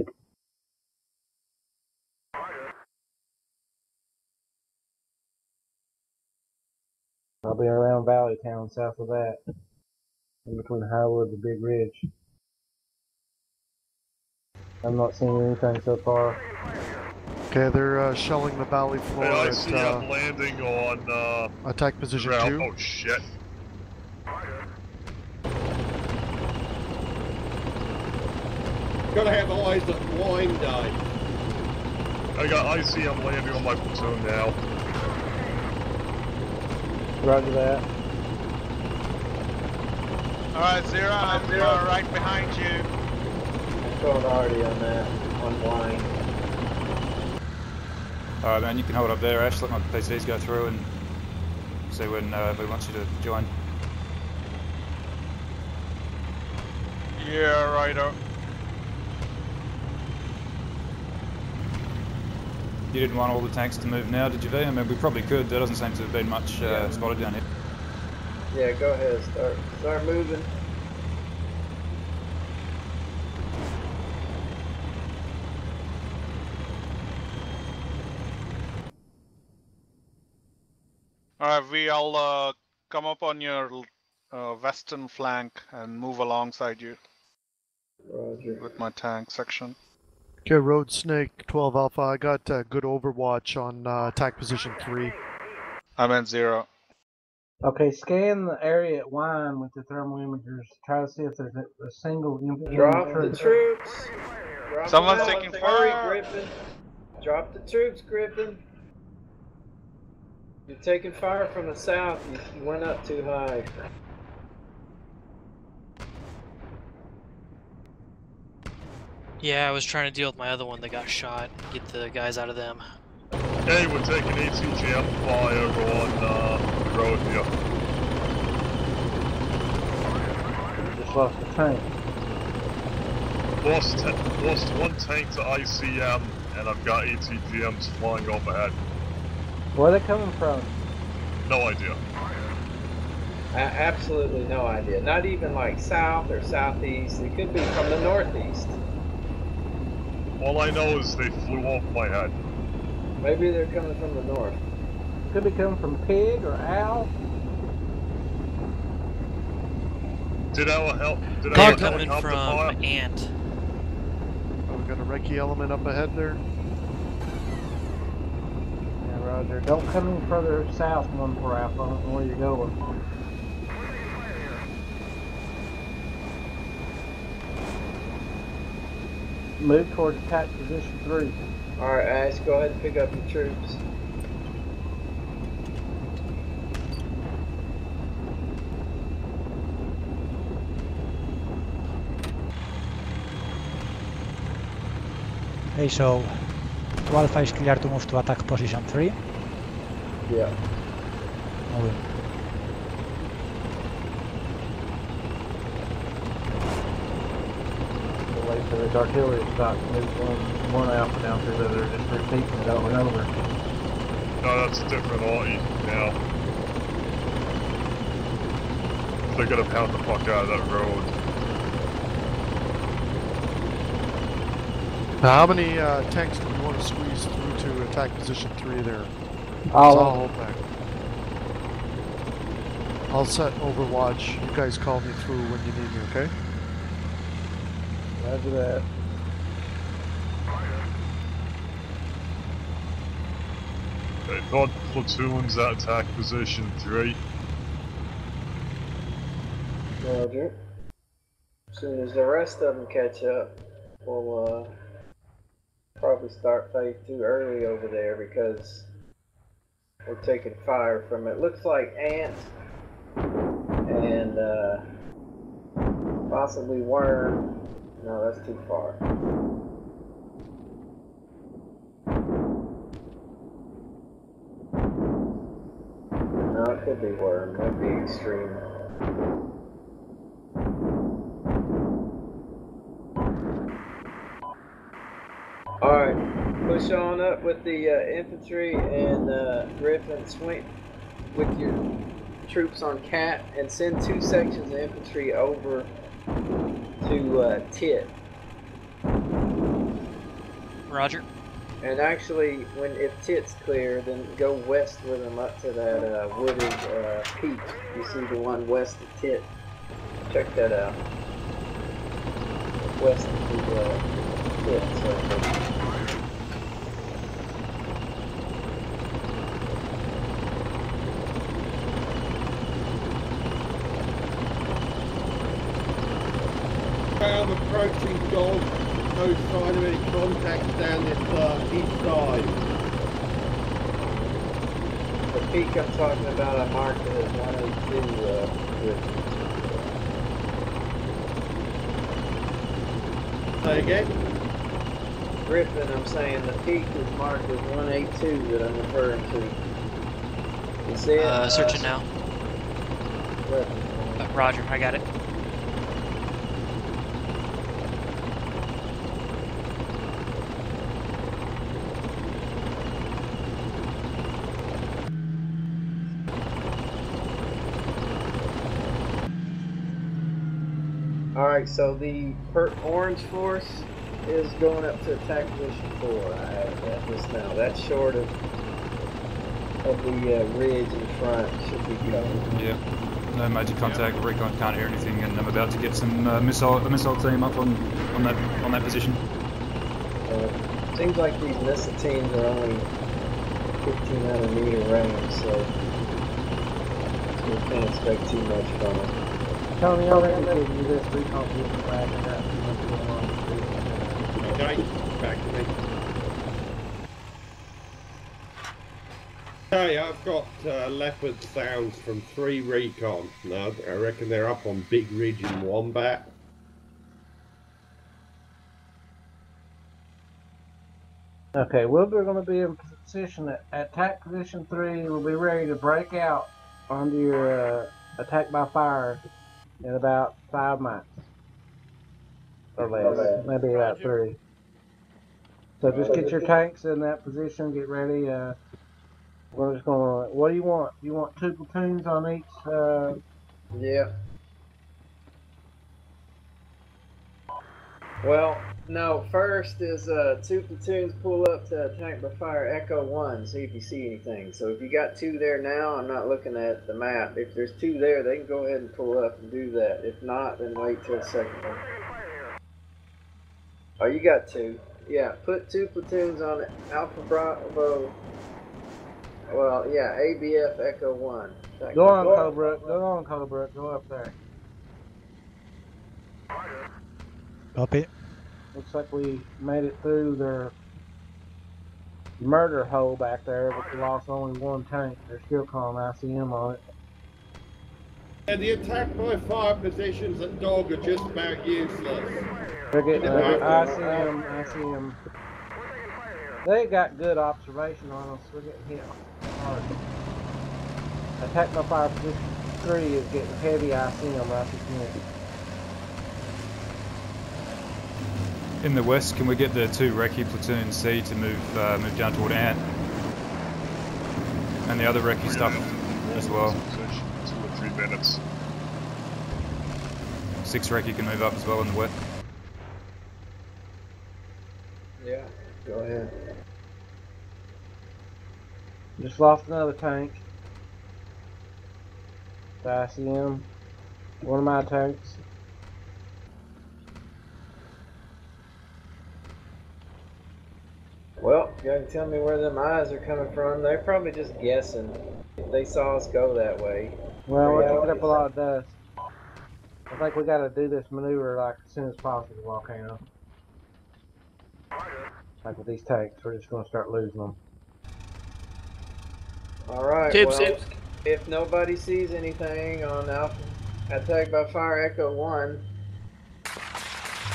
I'll be around Valley Town south of that, in between Highwood and Big Ridge. I'm not seeing anything so far. Okay, they're shelling the valley floor Hey, I at see I'm landing on attack position 2. Oh shit. Gotta have eyes at wine day. I see I'm landing on my platoon now. Roger that. Alright, Zero, I'm right behind you. Code already on that, on wine. Alright, man, you can hold up there, Ash. Let my PCs go through and see when he wants you to join. Yeah, righto. You didn't want all the tanks to move now, did you, V? I mean, we probably could. There doesn't seem to have been much spotted down here. Yeah, go ahead, start moving. Alright, I'll come up on your western flank and move alongside you. Roger. With my tank section. Okay, Road Snake 12 Alpha. I got good overwatch on attack position 3. I'm at 0. Okay, scan the area at Wine with the thermal imagers. Try to see if there's a single Drop the troops. Drop Someone's taking fire. Griffin. Drop the troops, Griffin. You're taking fire from the south. You went up too high. Yeah, I was trying to deal with my other one that got shot. Get the guys out of them. Hey, we're taking ATG fire over on the road here. Just lost the tank. Lost one tank to ICM, and I've got ATGMs flying overhead. Where are they coming from? No idea. Absolutely no idea. Not even like south or southeast. It could be from the northeast. All I know is they flew off my head. Maybe they're coming from the north. Could be coming from Pig or Owl. Did our help? Did They're our coming helicopter from fire? Ant. Oh, we got a Reiki element up ahead there. Yeah, Roger. Don't come any further south 1-4 Alpha. I don't know where you're going. Move towards attack position 3. Alright, Ash, go ahead and pick up your troops. Okay, so Alpha is clear to move to attack position 3. Yeah. Moving. Wait for his artillery to stop. Move one Alpha down through there. They're just repeating it over and over. No, that's a different arty now. They're gonna pound the fuck out of that road. Now, how many tanks do we want to squeeze through to attack position 3 there? All So of I'll hold back. I'll set Overwatch. You guys call me through when you need me, okay? Roger that. They've got platoons that attack position 3. Roger. As soon as the rest of them catch up, we'll probably start phase 2 early over there because we're taking fire from it. Looks like ants and possibly worm. No, that's too far. No, it could be worm. That'd be extreme. Alright, push on up with the infantry and Griffin, swing with your troops on Cat and send 2 sections of infantry over to Tit. Roger. And actually, if Tit's clear, then go west with them up to that wooded peak. You see the one west of Tit. Check that out. West of the Tit circle. I'm approaching dog. No sign of any contacts down this east side. The peak I'm talking about, I marked it as 102 Griffin. Say again? Griffin, I'm saying the peak is marked as 182 that I'm referring to. You see it? Searching now. Roger, I got it. Alright, so the orange force is going up to attack position 4. I have that just now. That's short of the ridge in front. Should be covered. Yeah. No major contact. Recon can't hear anything, and I'm about to get some a missile team up on that position. Seems like these missile teams are only 1,500 meter range, so we can't expect too much from them. Tony, I'll give you this recon vehicle back. I got too much going on with this. Okay, back to me. Okay, I've got leopard sounds from 3 recon. Now, I reckon they're up on Big Ridge in Wombat. Okay, we're going to be in position at attack position 3. We'll be ready to break out onto your attack by fire in about 5 miles or less, maybe about 3. So just get your tanks in that position, get ready. We're just going to, what do you want? You want 2 platoons on each? Yeah. Well, no, first is 2 platoons pull up to attack by fire Echo 1, see if you see anything. So if you got 2 there now, I'm not looking at the map. If there's 2 there, they can go ahead and pull up and do that. If not, then wait till the second one. Oh, you got 2. Yeah, put 2 platoons on Alpha Bravo. Well, yeah, ABF Echo 1. Go on, Cobra. Go on, Cobra. Go up there. Copy. Looks like we made it through their murder hole back there, but we lost only 1 tank. They're still calling ICM on it. And the attack by fire positions at Dog are just about useless. They're getting ICM. They got good observation on us. We're getting hit hard. Attack by fire position 3 is getting heavy ICM right this minute. In the west, can we get the 2 recce platoon C to move down toward Ant? And the other recce stuff as well. 2 or 3 minutes. 6 recce can move up as well in the wet. Yeah, go ahead. Just lost another tank. ICM. One of my tanks. Well, you can tell me where them eyes are coming from. They're probably just guessing. If they saw us go that way. Well, we're picking up a lot of dust. I think we gotta do this maneuver like as soon as possible, Volcano. Like with these tanks, we're just gonna start losing them. Alright, Tips, well, tips. if nobody sees anything on Alpha Attack by Fire Echo 1,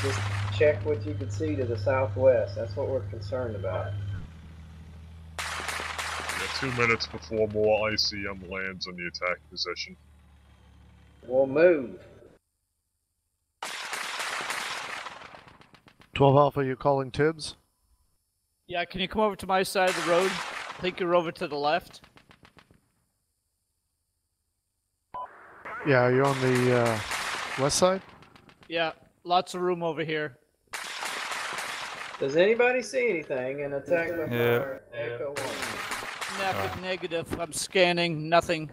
just check what you can see to the southwest. That's what we're concerned about. Yeah, 2 minutes before more ICM lands on the attack position. We'll move. 12 Alpha, you calling Tibbs? Yeah, can you come over to my side of the road? I think you're over to the left. Yeah, you're on the west side? Yeah, lots of room over here. Does anybody see anything in Attack by Fire Echo 1? Negative. I'm scanning. Nothing.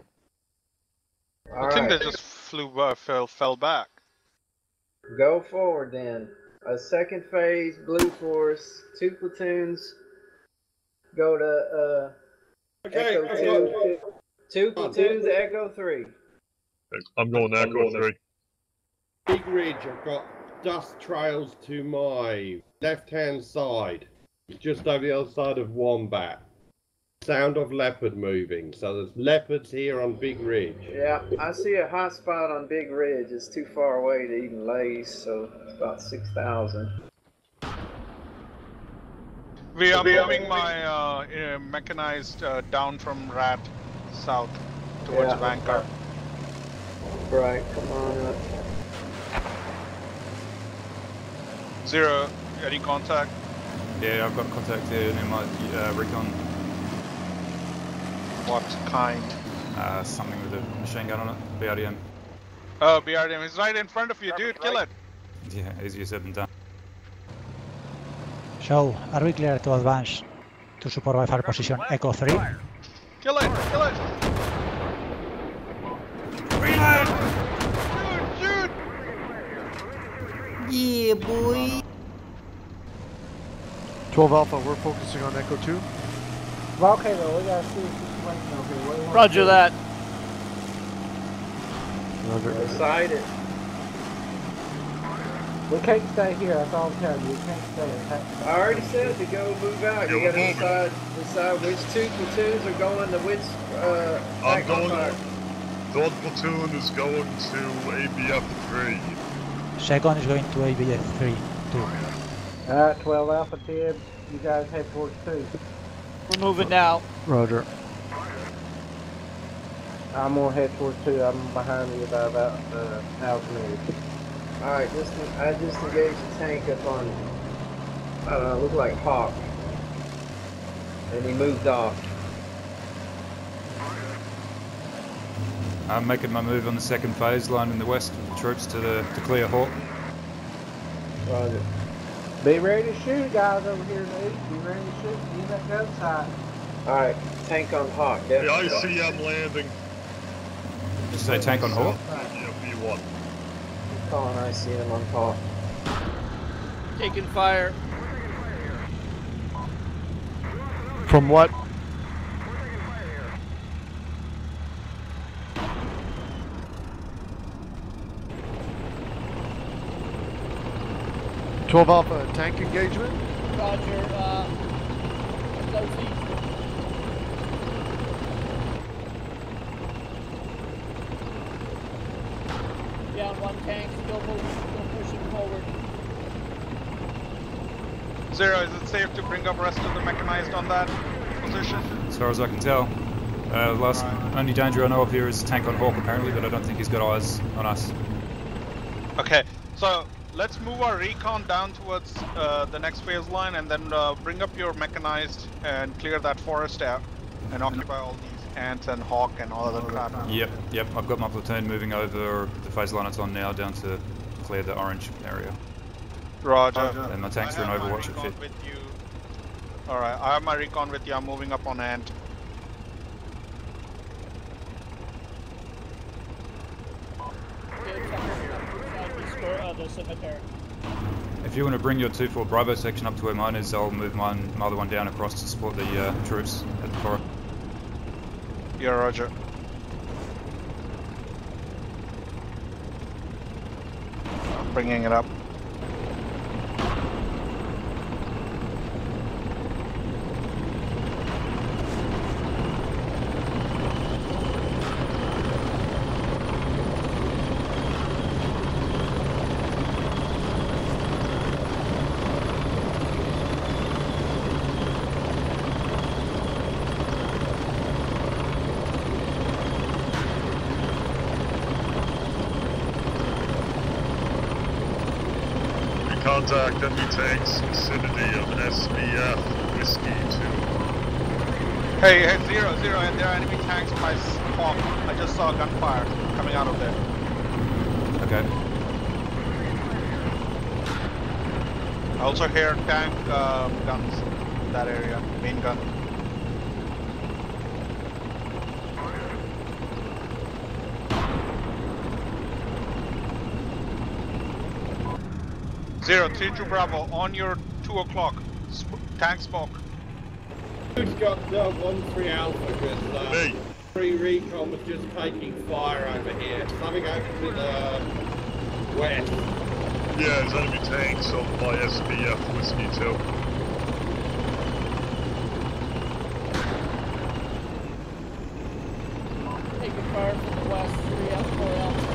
I think they just fell back. Go forward then. A second phase, Blue Force, 2 platoons. Go to Echo 2. 2 platoons, Echo 3. I'm going Echo 3. Big Ridge, I've got dust trails to my left-hand side. Just over the other side of Wombat. Sound of leopard moving. So there's leopards here on Big Ridge. Yeah, I see a hot spot on Big Ridge. It's too far away to even lace, so it's about 6,000. We are moving my mechanized down from Rat south towards Vanguard. Right, come on up. 0, any contact? Yeah, I've got contact here near my recon. What kind? Something with a machine gun on it. BRDM. Oh, BRDM is right in front of you, dude. Kill it. Yeah, easier said than done. So, are we clear to advance to support by fire position Echo 3? Kill it! Kill it! Reload! Shoot! Yeah, boy. 12 Alpha, we're focusing on Echo 2. Volcano, we gotta see the situation over here. What do you want Roger to do? that. Roger. Beside it. We can't stay here, that's all I'm telling you. We can't stay. I already said to go move out. You gotta decide which 2 platoons are going to which I'm going. Third platoon is going to ABF 3. Second is going to ABF 3 too. Alright, 12 Alpha Tibbs, you guys head towards 2. We're moving now. Roger. I'm gonna head towards 2. I'm behind you by about 1,000 meters. Alright, I just engaged a tank up on, I don't know, looked like Hawk. And he moved off. I'm making my move on the second phase line in the west with the troops to clear Hawk. Roger. Be ready to shoot, guys, over here in the east. Be ready to shoot. Use that gun sight. Alright, tank on Hawk. The Definitely. ICM landing. Did you say tank on Hawk? Yeah, B1. Calling ICM on Hawk. Taking fire. From what? "12 Alpha, tank engagement." Roger, southeast. Down 1 tank, still pushing forward. 0, is it safe to bring up rest of the mechanized on that position? As far as I can tell. Only danger I know of here is tank on Hawk apparently, but I don't think he's got eyes on us. Okay, so let's move our recon down towards the next phase line and then bring up your mechanized and clear that forest out and occupy all these. Ant and Hawk and all other crap. Yep. I've got my platoon moving over the phase line it's on now down to clear the orange area. Roger. And my tanks are in Overwatch at fit. Alright, I have my recon with you. I'm moving up on Ant. The cemetery. If you want to bring your 2-4 Bravo section up to where mine is, I'll move my other one down across to support the troops at the forest. Yeah, roger. I'm bringing it up. Contact enemy tanks vicinity of SBF Whiskey 2. Hey, 0-0, and there are enemy tanks by Hawk. I just saw gunfire coming out of there. Okay. I also hear tank guns in that area, main gun. Zero, 3-2 Bravo, on your 2 o'clock. Tank smoke. Who's got 1-3 Alpha? Because 3 recon was just taking fire over here. Something over to the west. Yeah, there's enemy tanks over by SBF Whiskey 2. Taking fire from the west, 3 Alpha, 4 Alpha.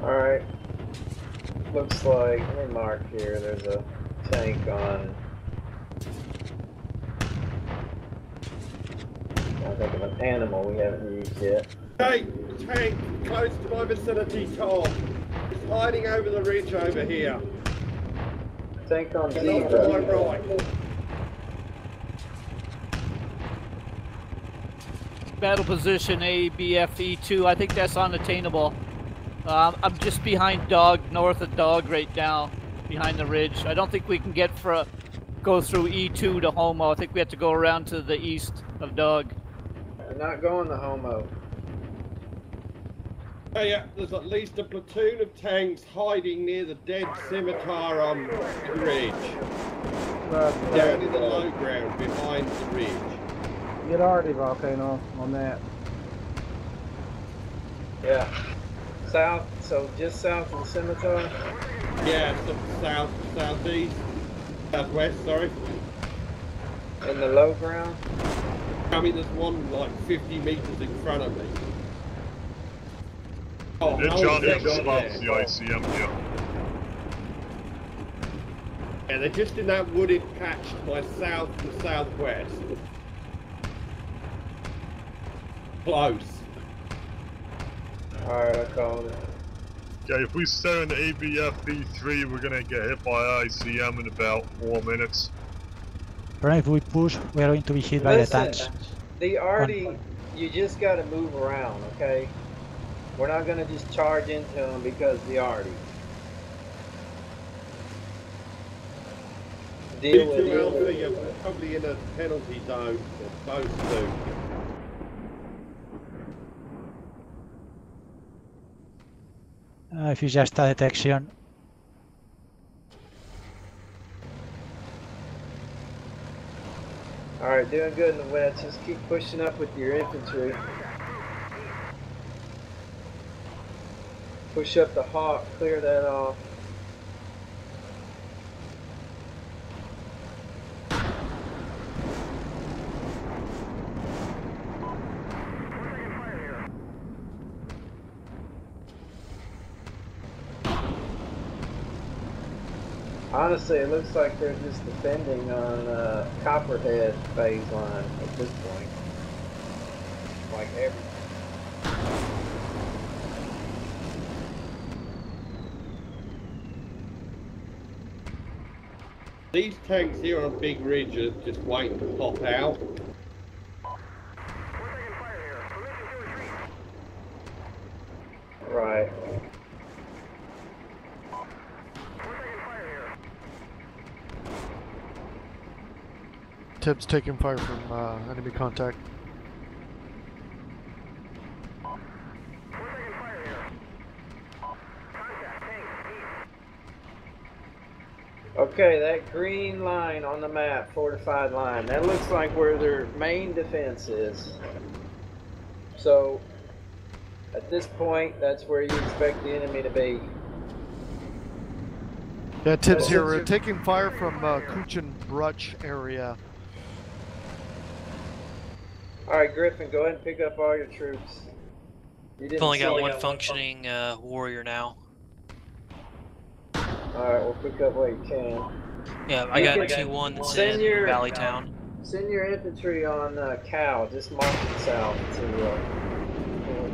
Alright. Looks like, let me mark here, there's a tank on. I think of an animal we haven't used yet. Hey, tank close to my vicinity, Tom. It's hiding over the ridge over here. Tank on It's off to my right. Battle position ABFE2. I think that's unattainable. I'm just behind Dog, north of Dog right now, behind the ridge. I don't think we can go through E2 to Homo. I think we have to go around to the east of Dog. We're not going to Homo. Hey, there's at least a platoon of tanks hiding near the dead scimitar on the ridge. Down in the low ground behind the ridge. Get Artie, Volcano, on that. Yeah. South, so just south of the scimitar? Yeah, south, southeast, southwest, sorry. In the low ground? I mean, there's one like 50 meters in front of me. Oh, Yeah, no, John they're just there. spots the ICM here. Yeah, they're just in that wooded patch to my south and southwest. Close. Alright, I called it. Okay, if we stay in the ABF B3, we're gonna get hit by ICM in about 4 minutes. But if we push, we are going to be hit by the tanks. The Artie, you just gotta move around, okay? We're not gonna just charge into them because the Artie. Deal with Alpha, it. you're probably in a penalty zone, or close to. If it's just a detection. Alright, doing good in the west. Just keep pushing up with your infantry. Push up the Hawk, clear that off. Honestly, it looks like they're just defending on Copperhead phase line at this point. Like everything. These tanks here on Big Ridge are just waiting to pop out. Right. Tibbs taking fire from enemy contact. Okay, that green line on the map, fortified line, that looks like where their main defense is. So, at this point, that's where you expect the enemy to be. Yeah, Tibbs here. We're taking fire from Kuchen Bruch area. Alright, Griffin, go ahead and pick up all your troops. I've only got one functioning warrior now. Alright, we'll pick up what you can. Yeah, I got 2-1 that's in Valley Town. Send your infantry on Cow, just march it south to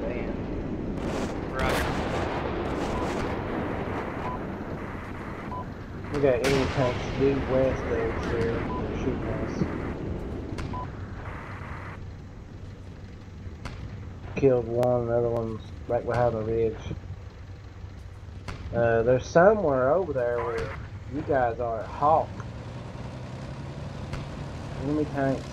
Van. Roger. We got enemy tanks due west of us here. They're shooting us. Killed one, another one's right behind the ridge. There's somewhere over there where you guys are at Hawk. Enemy tanks.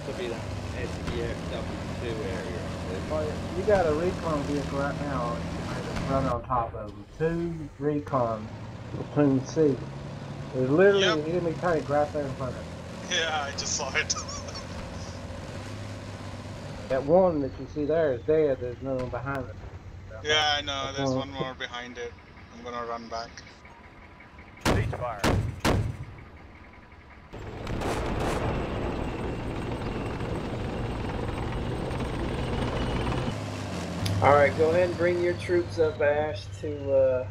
Could be that SDF-W2 area. Oh, you got a recon vehicle right now running on top of them. 2 recon platoon C. There's literally an enemy tank right there in front of it. Yeah, I just saw it. That one that you see there is dead. There's no one behind it. Yeah, I know. There's one more behind it. I'm gonna run back. Ceasefire. Alright, go ahead and bring your troops up, Ash, to,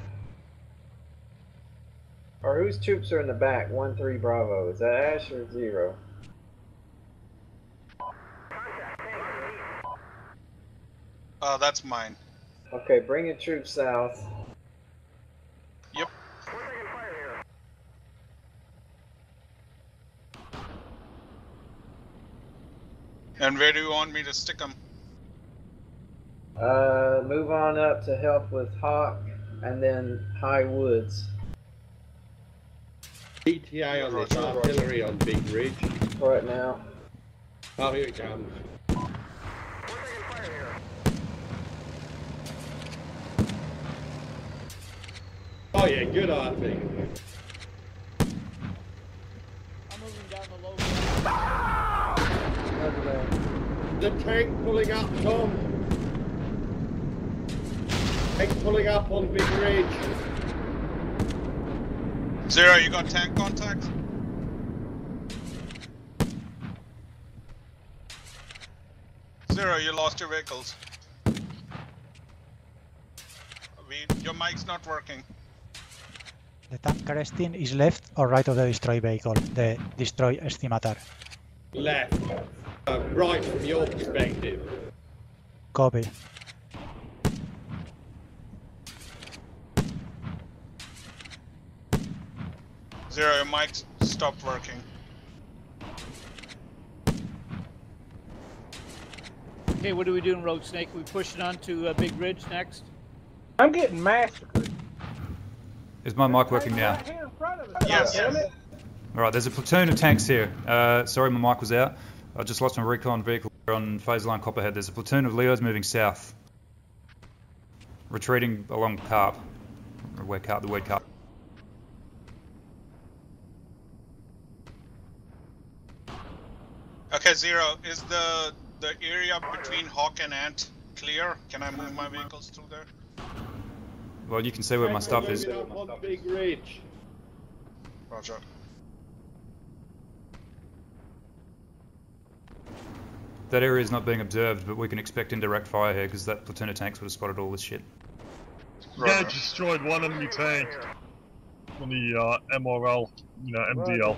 or whose troops are in the back? 1-3 Bravo. Is that Ash or 0? That's mine. Okay, bring your troops south. Yep. And where do you want me to stick them? Move on up to help with Hawk, and then High Woods. ETA on this artillery on Big Ridge. Right now. Oh, here it comes. Oh yeah, good artillery. I'm moving down the low. The tank pulling up, Tom. Tank pulling up on Big Ridge. 0, you got tank contact? Zero, you lost your vehicles. Your mic's not working. The tank resting is left or right of the destroy vehicle, the destroy estimator. Left. Right from your perspective. Copy. Zero, your mic stopped working. Okay, what are we doing, Road Snake? We pushing on to Big Ridge next? I'm getting massacred. Is my mic working now? Right here in front of us. Yes. Damn it. Alright, there's a platoon of tanks here. Sorry, my mic was out. I just lost my recon vehicle on phase line Copperhead. There's a platoon of Leos moving south. Retreating along Carp. Where Carp, the word Carp. Okay, Zero, is the area between Hawk and Ant clear? Can I move my vehicles through there? Well, you can see where my stuff is. Up on Big Ridge. Roger. That area is not being observed, but we can expect indirect fire here because that platoon of tanks would have spotted all this shit. Yeah, destroyed one enemy tank on the MRL, MDL.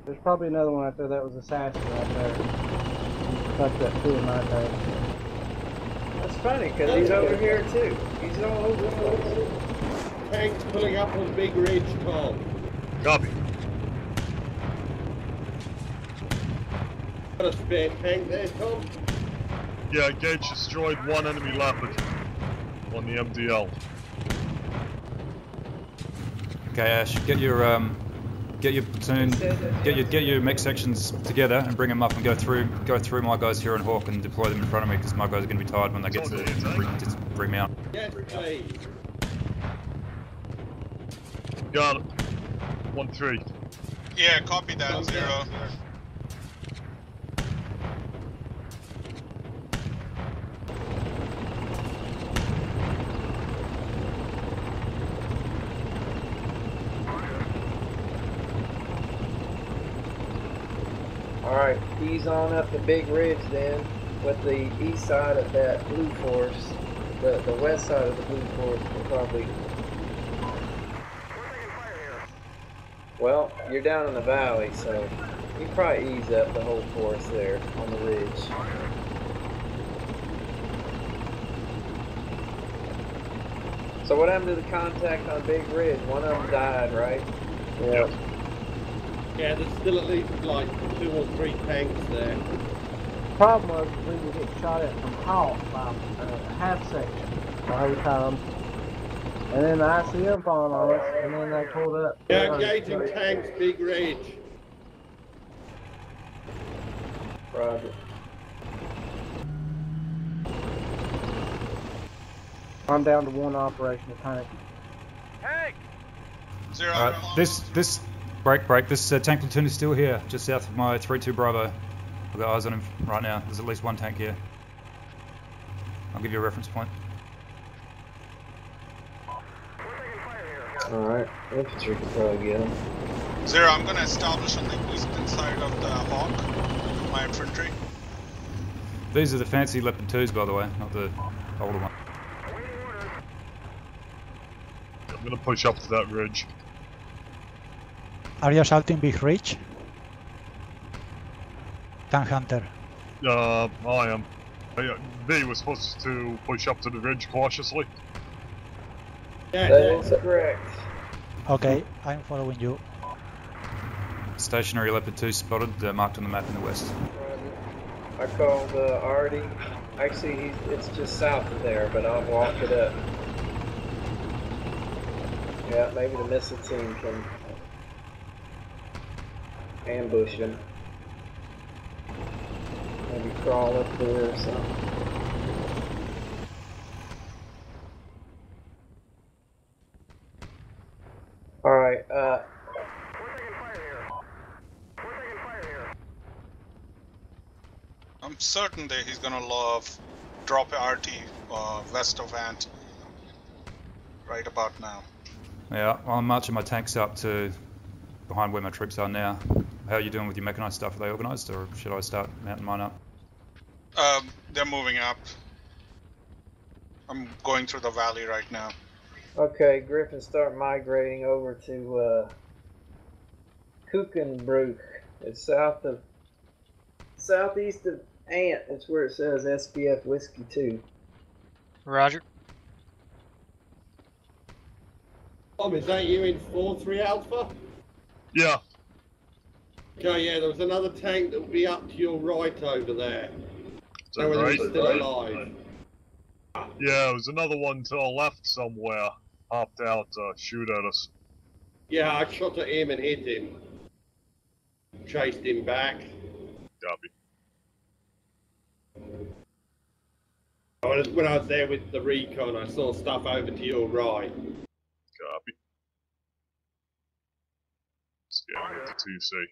There's probably another one out there that was assassin right there. Fucked up 2 of my tanks. That's funny, because he's over here too. He's all over the place. Tank's pulling up on Big Ridge, Tom. Copy. Got a spare tank there, Tom? Yeah, Gage destroyed one enemy Leopard on the MDL. Okay, Ash, get your platoon, get your mech sections together and bring them up and go through my guys here on Hawk and deploy them in front of me because my guys are going to be tired when they get to bring me out. Yes, please. Got it. 1-3. Yeah, copy that, 0. Alright, ease on up the Big Ridge then, with the east side of that blue force. The west side of the blue force will probably... Well, you're down in the valley, so you can probably ease up the whole force there on the ridge. So what happened to the contact on Big Ridge? One of them died, right? Yeah. Yeah, there's still at least like 2 or 3 tanks there. The problem was we would get shot at from Hawk by a half section the whole time. And then the ICM falling on us, and then they pulled up. Yeah, engaging tanks, Big Ridge. Roger. I'm down to 1 operational tank. Tank! 0. Alright, this break. This tank platoon is still here, just south of my 3-2 Bravo. I've got eyes on him right now. There's at least 1 tank here. I'll give you a reference point. Alright, infantry can probably get them. 0, I'm going to establish on the eastern side of the Hawk, my infantry. These are the fancy Leopard 2s, by the way, not the older one. I'm gonna push up to that ridge. Are you assaulting Big Ridge? Tank Hunter. I am. B was supposed to push up to the ridge cautiously. That is correct. Okay, I'm following you. Stationary Leopard 2 spotted, marked on the map in the west. I called Artie. Actually, it's just south of there, but I'll walk it up. Yeah, maybe the missile team can ambush him. Maybe crawl up there or something. Alright, I'm certain that he's gonna drop RT west of Ant right about now. Yeah, well, I'm marching my tanks up to behind where my troops are now. How are you doing with your mechanized stuff? Are they organised, or should I start mounting mine up? They're moving up. I'm going through the valley right now. okay, Griffin, start migrating over to Kukenbrook. It's southeast of Ant. That's where it says SBF Whiskey 2. Roger. Tom, is that you in 4-3 Alpha? Yeah. Okay, yeah, there was another tank that would be up to your right over there. So whether he's still alive. Yeah, there was another one to the left somewhere. Hopped out to shoot at us. Yeah, I shot at him and hit him. Chased him back. Copy. When I was there with the recon, I saw stuff over to your right. Copy. Scanning at the 2C.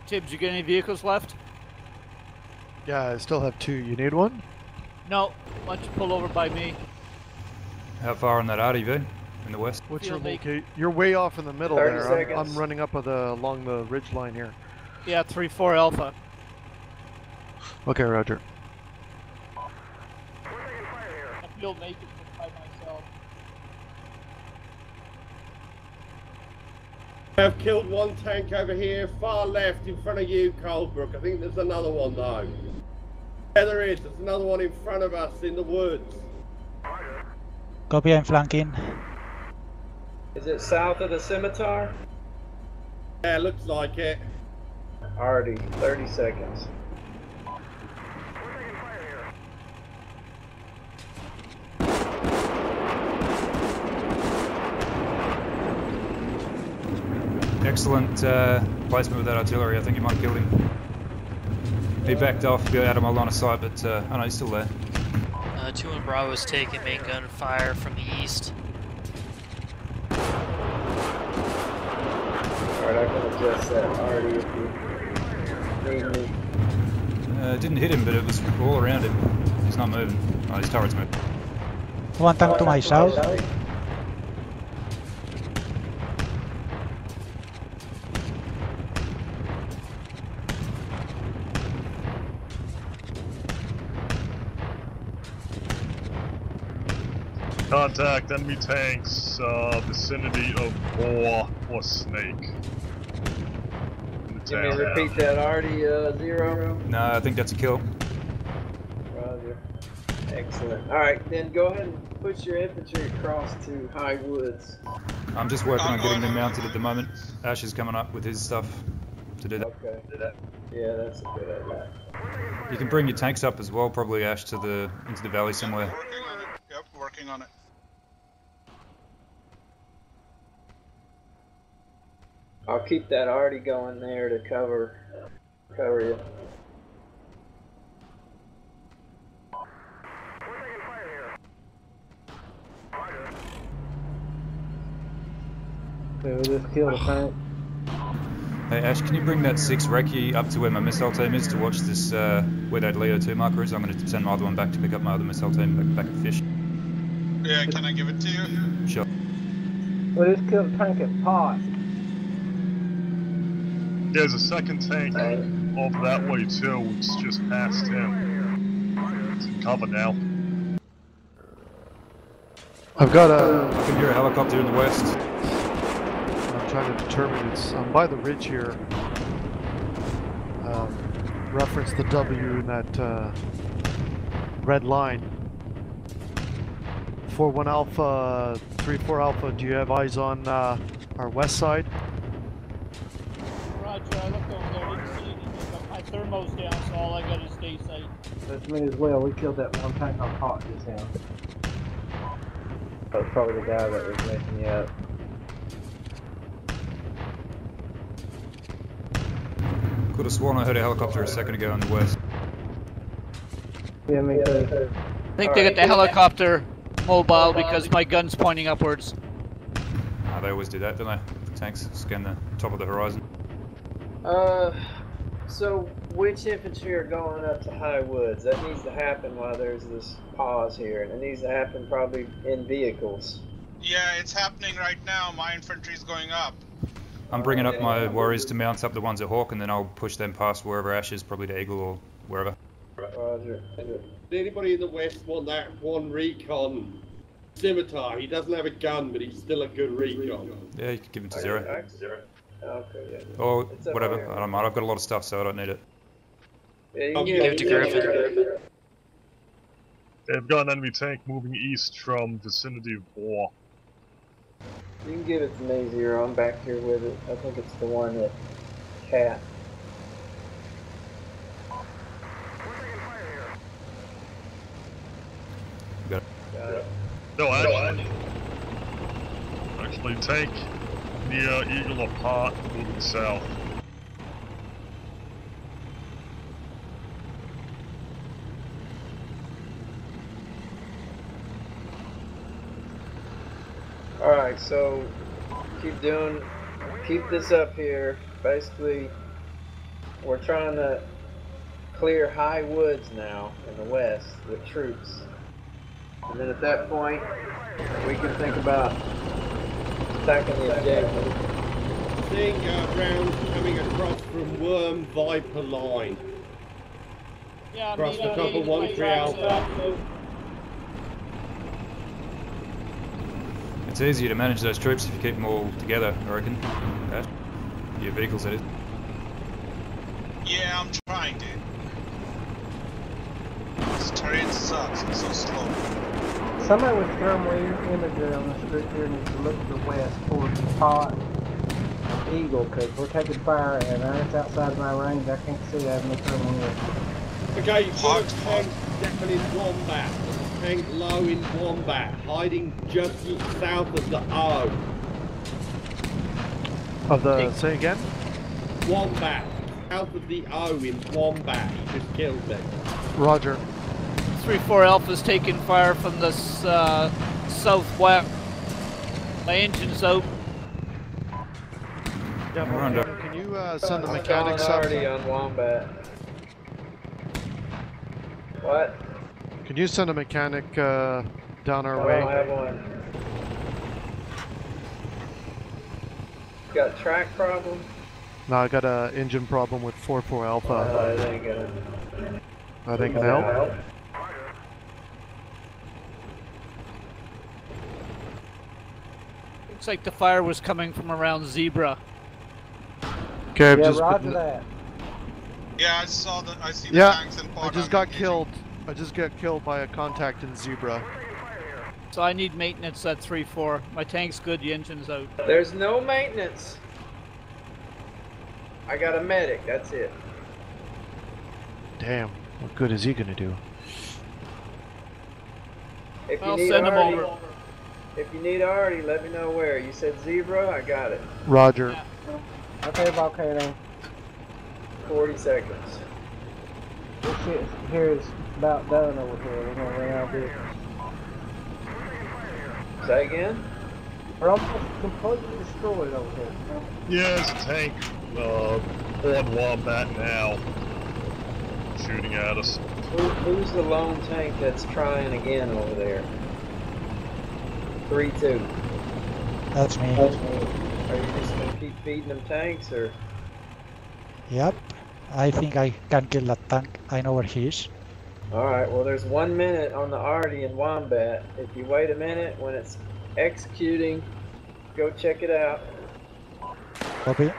Tibbs, you get any vehicles left? Yeah, I still have 2. You need one? No. Why don't you pull over by me? How far on that RTV in the west? What's your Field eight. locate? You're way off in the middle 30 there. seconds. I'm running up along the ridge line here. Yeah, 3-4 Alpha. Okay, Roger. You'll make it by myself. I've killed one tank over here, far left, in front of you, Colebrook. I think there's another one though. Yeah, there is. There's another one in front of us in the woods. Copy, I'm flanking. Is it south of the scimitar? Yeah, looks like it. Already, 30 seconds. Excellent placement with that artillery. I think you might have killed him. He backed off, got out of my line of sight, but oh no, he's still there. 2 and Bravo's taking main gun fire from the east. Alright, I can adjust that already if you need me. It didn't hit him, but it was all around him. He's not moving. Oh, his turret's moving. One tank to my south. Contact enemy tanks, vicinity of Boar or Snake. Can you repeat that, Artie, 0? No, I think that's a kill. Roger. Excellent. Alright, then go ahead and push your infantry across to High Woods. I'm just working on getting them mounted at the moment. Ash is coming up with his stuff to do that. Okay. Yeah, that's a good idea. You can bring your tanks up as well, probably Ash into the valley somewhere. Working on it. Yep, working on it. I'll keep that Artie going there to cover you. Okay, we just killed a tank. Hey Ash, can you bring that 6 Recce up to where my missile team is to watch this, where that Leo 2 marker is? I'm going to send my other one back to pick up my other missile team back at Fish. Yeah, can I give it to you? Sure. We just killed a tank at Pot. There's a second tank over that way too. It's just past him. It's in cover now. I've got I can hear a helicopter in the west. I'm trying to determine it's by the ridge here. Reference the W in that red line. 4-1 Alpha, 3-4 Alpha, do you have eyes on our west side? Roger, I looked over there, didn't see anything, but my thermo's down, so all I got is day sight. That's me as well. We killed that one tank on Pot just now. That was probably the guy that was messing you up. Could have sworn I heard a helicopter a second ago in the west. Yeah, me too. I think they got the helicopter mobile because my gun's pointing upwards. They always do that, don't they? The tanks scan the top of the horizon. So which infantry are going up to High Woods? That needs to happen while there's this pause here, and it needs to happen probably in vehicles. Yeah, it's happening right now. My infantry's going up. I'm bringing up my warriors to mount up the ones at Hawk, and then I'll push them past wherever Ash is, probably to Eagle or wherever. Roger. Does anybody in the west want that one recon scimitar? He doesn't have a gun, but he's still a good recon. Yeah, you can give him to 0. Okay, yeah. Or whatever, I don't mind. I've got a lot of stuff, so I don't need it. Yeah, you I'll can give it to Griffin. They've got an enemy tank moving east from vicinity of Boar. You can give it to me, 0. I'm back here with it. I think it's the one that Cat. Got it. No, actually tank near Eagle apart, moving south. Alright, so keep this up here. Basically, we're trying to clear High Woods now in the west with troops. And then at that point, we can think about attacking the objective. Seeing rounds coming across from Worm Viper line. Yeah, Across the top of 1-3 Alpha. It's easier to manage those troops if you keep them all together, I reckon. Ash? Your vehicles, that is. Yeah, I'm trying to. This terrain sucks, it's so slow. Somebody with thermal imagery on the street here needs to look to the west towards the pot Eagle, because we're taking fire and it's outside of my range. I can't see. I have no thermal imaging. Okay, you've got a tank down in Wombat. There's a tank low in Wombat, hiding just south of the O. Of the, say again? Wombat. South of the O in Wombat. He just killed me. Roger. 3-4 Alpha's taking fire from the southwest. My engine's out. Yeah, can you send the mechanics up? Already on Wombat. What? Can you send a mechanic down our way? I don't have one. Got track problem? No, I got a engine problem with 4-4 Alpha. That ain't gonna... That ain't gonna help? Looks like the fire was coming from around Zebra. Okay, I've yeah, just roger that. Yeah, I saw the. I see the tanks and I just got killed. I just got killed by a contact in Zebra. So I need maintenance at 3-4. My tank's good, the engine's out. There's no maintenance. I got a medic, that's it. Damn, what good is he gonna do? If you I'll need send him Artie, over. If you need Artie, let me know where. You said Zebra, I got it. Roger. Yeah. Okay, Volcano. 40 seconds. This shit here is about done over here. We're gonna run out of vehicles. Say again? We're almost completely destroyed over here. Yeah, there's a tank on Wombat now. Shooting at us. Who's the lone tank that's trying again over there? 3-2. That's me. Are you just gonna keep feeding them tanks, or? Yep. I think I can kill that tank. I know where he is. Alright, well there's 1 minute on the Artie and Wombat. If you wait a minute, when it's executing, go check it out. Copy.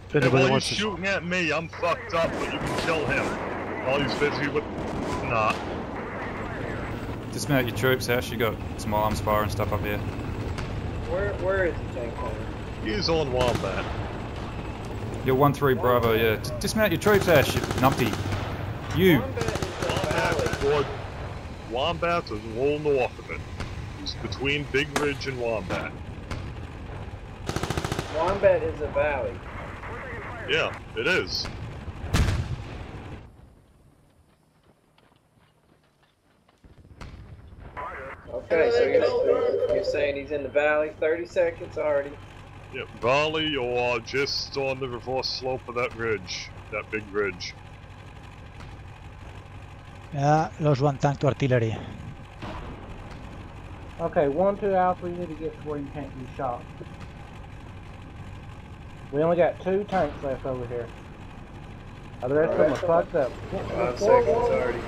If anybody While wants he's to... shooting at me, I'm fucked up, but you can kill him. While he's busy with... Nah. Dismount your troops, Ash. You got some arms fire and stuff up here. Where is the tank coming? He's on Wombat. You're 1-3 Bravo, yeah. Dismount your troops, Ash, you numpty. You. Wombat's a little north of it. It's between Big Ridge and Wombat. Wombat is a valley. Yeah, it is. Okay, so you're saying he's in the valley? 30 seconds already. Yep, valley or just on the reverse slope of that ridge, that big ridge. Yeah, lost one tank to artillery. Okay, 1-2 Alpha, you need to get to where you can't be shot. We only got 2 tanks left over here. The rest of them are fucked up. 5 seconds already.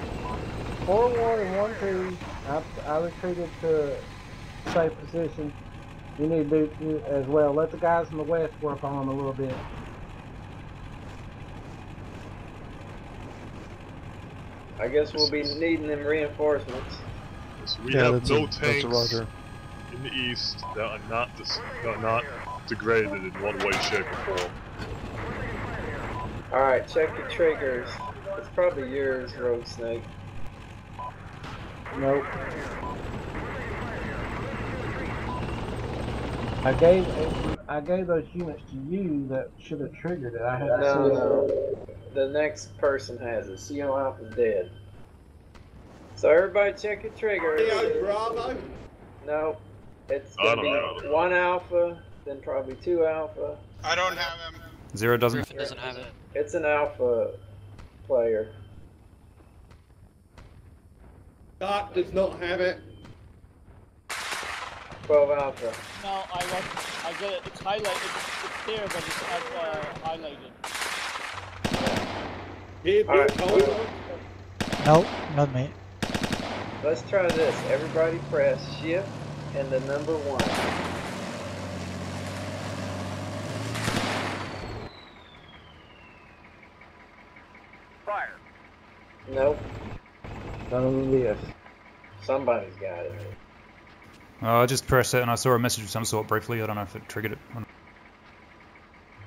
4-1 and 1-2. I retreated to a safe position. You need to do as well. Let the guys in the west work on them a little bit. I guess we'll be needing them reinforcements. So we have no tanks in the east that are not degraded in one way, shape, or form. Alright, check your triggers. It's probably yours, Rogue Snake. Nope. I gave those units to you that should have triggered it. I had No. The next person has it. CO Alpha's dead. So everybody check your triggers. Bravo? No. It's gonna be 1 Alpha, then probably 2 Alpha. I don't have him. Zero doesn't. Griffin doesn't have it. It's an Alpha player. Doc does not have it. 12 Alpha. No, I get it. It's highlighted. It's there, but it's not highlighted. Alright. No, not me. Let's try this. Everybody press shift and the number 1. Nope. None of this. Somebody's got it. I just pressed it and I saw a message of some sort briefly. I don't know if it triggered it.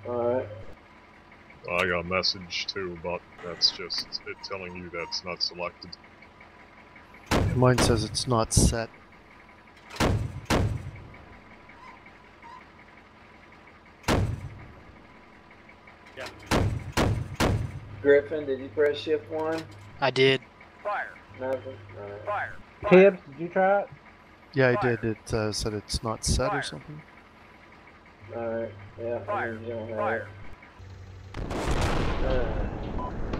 Alright. I got a message too, but that's just it telling you that it's not selected. Mine says it's not set. Yeah. Griffin, did you press shift 1? I did. Fire. Nothing? Alright. Fire. Tibbs, did you try it? Yeah, I did. It said it's not set or something. Alright. Yeah. Fire. You don't have Fire. it.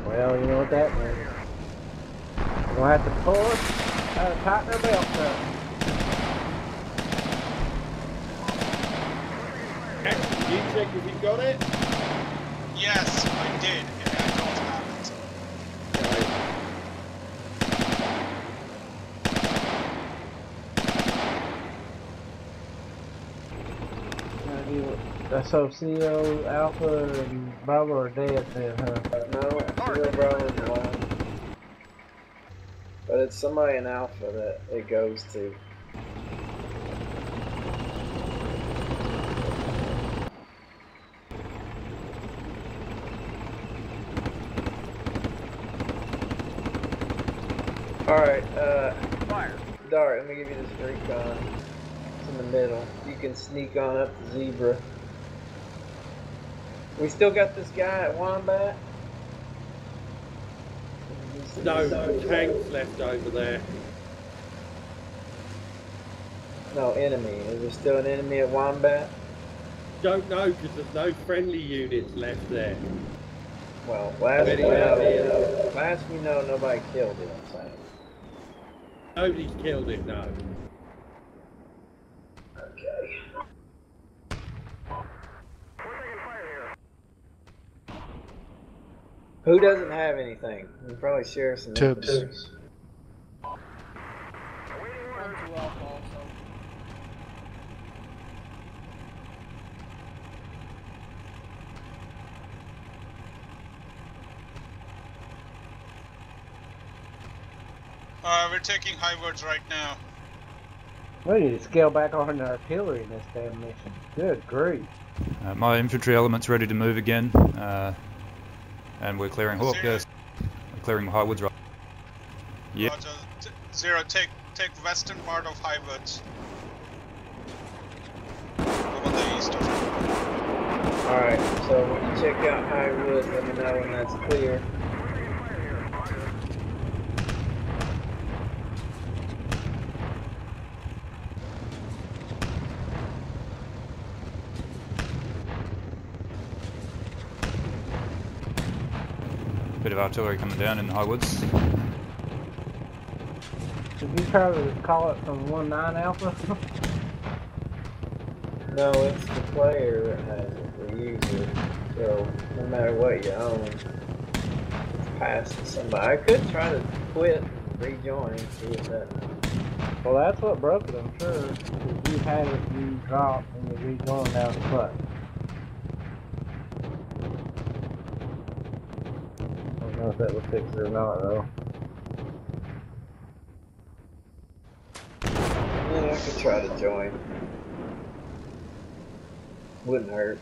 Well, you know what that means. We'll have to pull it, tighten our belts up. Did you check if you got it? Yes, I did, and I don't have it. SOCO, Alpha, and Bravo are dead then, huh? No, Zero Bravo's alive. But it's somebody in Alpha that it goes to. Alright, Fire. Dart, let me give you this recon. It's in the middle. You can sneak on up to Zebra. We still got this guy at Wombat? No, tanks left over there. No, enemy. Is there still an enemy at Wombat? Don't know because there's no friendly units left there. Well, last we know, nobody killed it, I'm saying. Nobody's killed it, no. Okay. Who doesn't have anything? We can probably share some Tibbs. info. We're taking high words right now. We need to scale back on the artillery in this damn mission. Good grief. My infantry element's ready to move again, and we're clearing Hawk. We're clearing High Woods right. Yep. Roger. Zero, take western part of high woods. Over the east of it. Alright, so when you check out High Woods, let me know when that's clear. Bit of artillery coming down in the High Woods. Did you try to call it from 19 Alpha? No, it's the player that has it, the user. So, no matter what you own, it's passed to somebody. I could try to quit and rejoin and see if that... Well, that's what broke it, I'm sure. If you had it, you dropped, and you rejoined down the putt. I don't know if that would fix it or not, though. Yeah, I could try to join. Wouldn't hurt.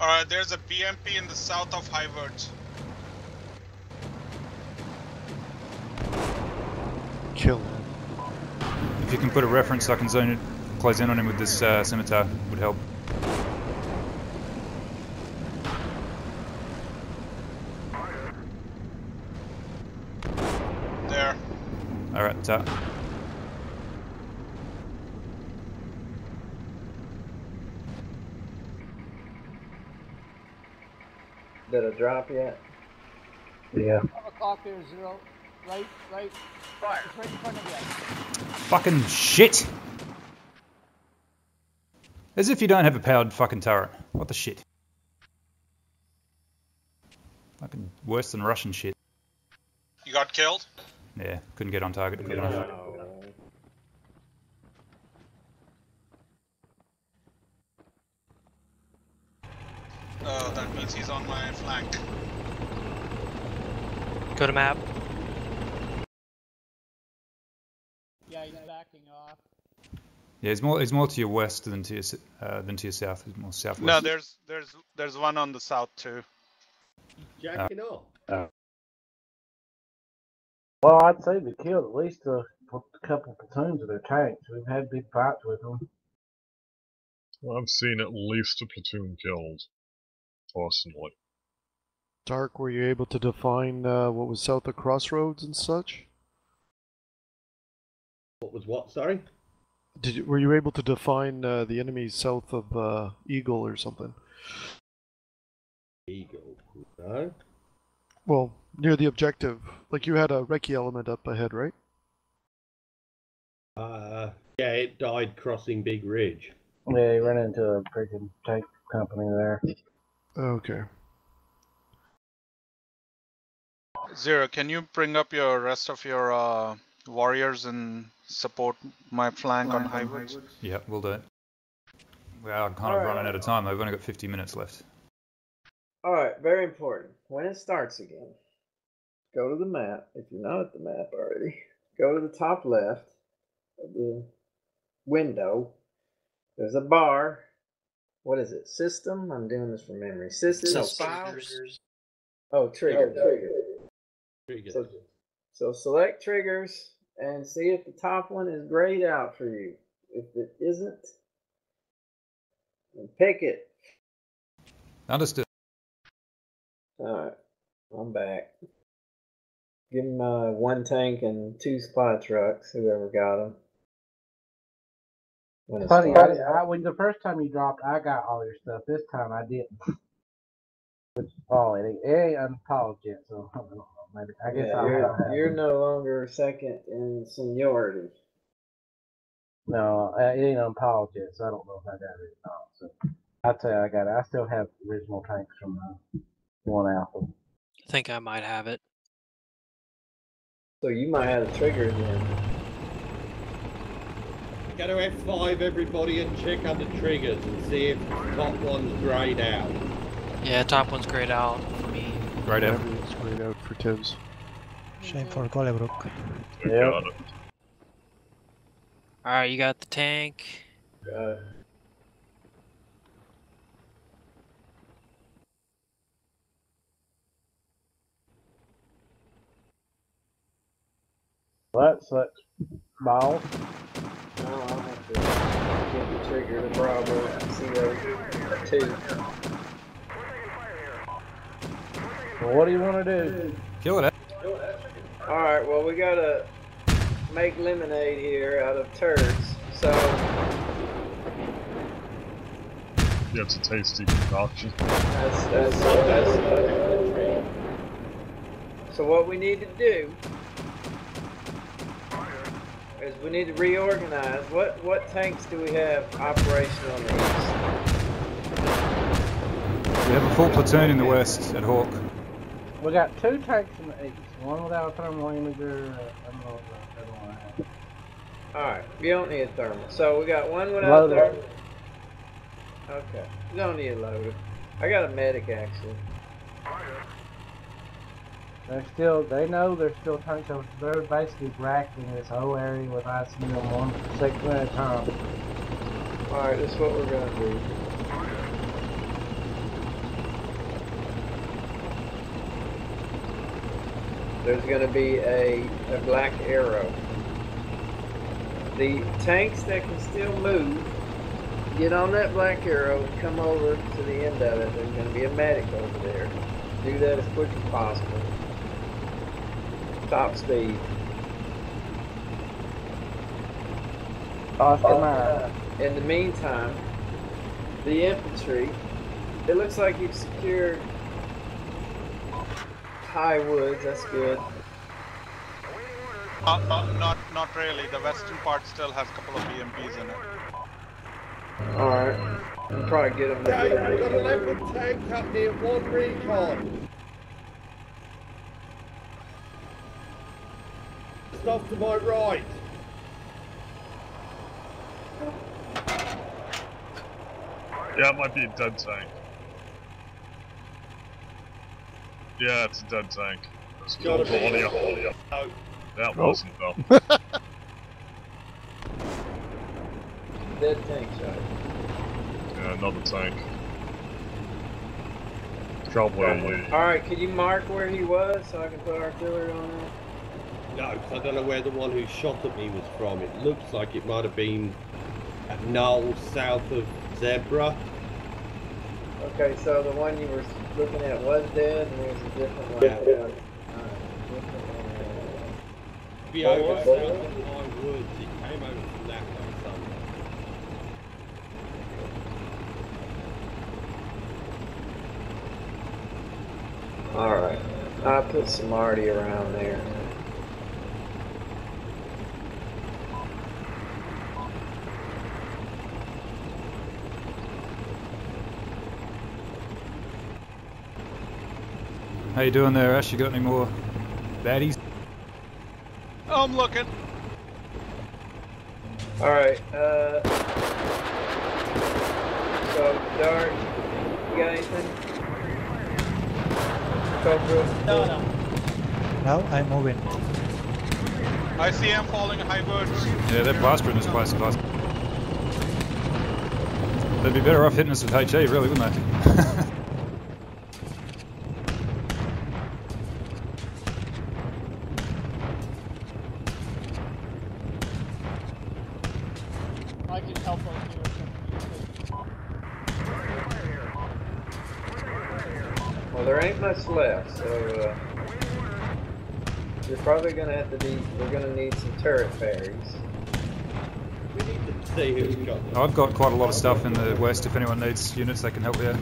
Alright, there's a BMP in the south of High Woods. Kill him. If you can put a reference, I can zone it, close in on him with this scimitar. Would help. There. Alright, tap. Did it drop yet? Yeah. 5 o'clock here, Zero. Right. Fire. It's right in front of you. Fucking shit! As if you don't have a powered fucking turret. What the shit? Fucking worse than Russian shit. You got killed? Yeah, couldn't get on target quick enough. Oh, that means he's on my flank. Go to map. Yeah, he's backing off. Yeah, he's more to your west than to your south. He's more southwest. No, there's one on the south too. Jacking off. Well, I'd say we killed at least a couple platoons of their tanks. We've had big fights with them. Well, I've seen at least a platoon killed, personally. Dark, were you able to define what was south of Crossroads and such? What was what, sorry? Were you able to define the enemy south of Eagle or something? Eagle, no? Well, near the objective. Like you had a recce element up ahead, right? Yeah, it died crossing Big Ridge. Yeah, he ran into a freaking tank company there. Okay. Zero, can you bring up your rest of your warriors and support my flank on Highwoods? Yeah, we'll do it. We are kind of running out of time. We've only got 50 minutes left. Alright, very important. When it starts again, go to the map, if you're not at the map already. Go to the top left of the window. There's a bar. What is it? System? I'm doing this from memory. System. No, files. Oh, trigger. So select triggers and see if the top one is grayed out for you. If it isn't, then pick it. Understood. Alright, I'm back. Give him 1 tank and 2 supply trucks, whoever got them. Funny, when the first time you dropped, I got all your stuff. This time I didn't. Which, it ain't unpolished yet, so I don't know. Maybe, I guess you're no longer second in seniority. No, it ain't unpolished yet, so I don't know if I got it or not. So I'd say I got it. I still have original tanks from 1 Alpha. I think I might have it. So you might have the triggers in. Go to F5, everybody, and check on the triggers and see if the top one's grayed out. Yeah, top one's grayed out for me. Grayed out. Everything's grayed out for Tibbs. Same for Golebrook. Yeah. Alright, you got the tank. That's ball. No, I'll have to get the trigger to Bravo CO2. Well, what do you want to do? Kill it. Alright, well, we gotta make lemonade here out of turds, so. Yeah, it's a tasty concoction. So what we need to do is we need to reorganize. What tanks do we have operational on the east? We have a full platoon in the west at Hawk. We got 2 tanks in the east. One without a thermal imager. I don't know what the other one I have. Alright, we don't need a thermal. So we got one without a thermal. Okay, we don't need a loader. I got a medic actually. They know there's still tanks over. They're basically bracketing this whole area with ICM on 1 section at a time. Alright, this is what we're gonna do. There's going to be a black arrow. The tanks that can still move, get on that black arrow and come over to the end of it. There's going to be a medic over there. Do that as quick as possible. Top speed. In the meantime, the infantry, it looks like you've secured High Woods, that's good. Not really. The western part still has a couple of BMPs in it. Alright. I'll probably get them. Hey, I've got a leopard tank up near 1 recon. Just off to my right. Yeah, it might be a dead tank. Yeah, it's a dead tank. It's Gotta be. That wasn't though. Dead tank shot. Yeah, another tank. Probably. Alright, could you mark where he was so I can put artillery on him? No, because I don't know where the one who shot at me was from. It looks like it might have been at Knoll, south of Zebra. Okay, so the one you were looking at was dead, and there's a different one. Yeah. Be over south of my woods. It came over from that way somewhere. Alright, I'll put some arty around there. How you doing there, Ash? You got any more baddies? I'm looking. Alright, so, Dart, you got anything? No. Now I'm moving. I see him falling high birds. Yeah, they're plastering this place. They'd be better off hitting us with HE, really, wouldn't they? I can help us here. Well, there ain't much left, so, you're probably gonna have to we're gonna need some turret ferries. We need to see who's got them. I've got quite a lot of stuff in the west. If anyone needs units, they can help you out.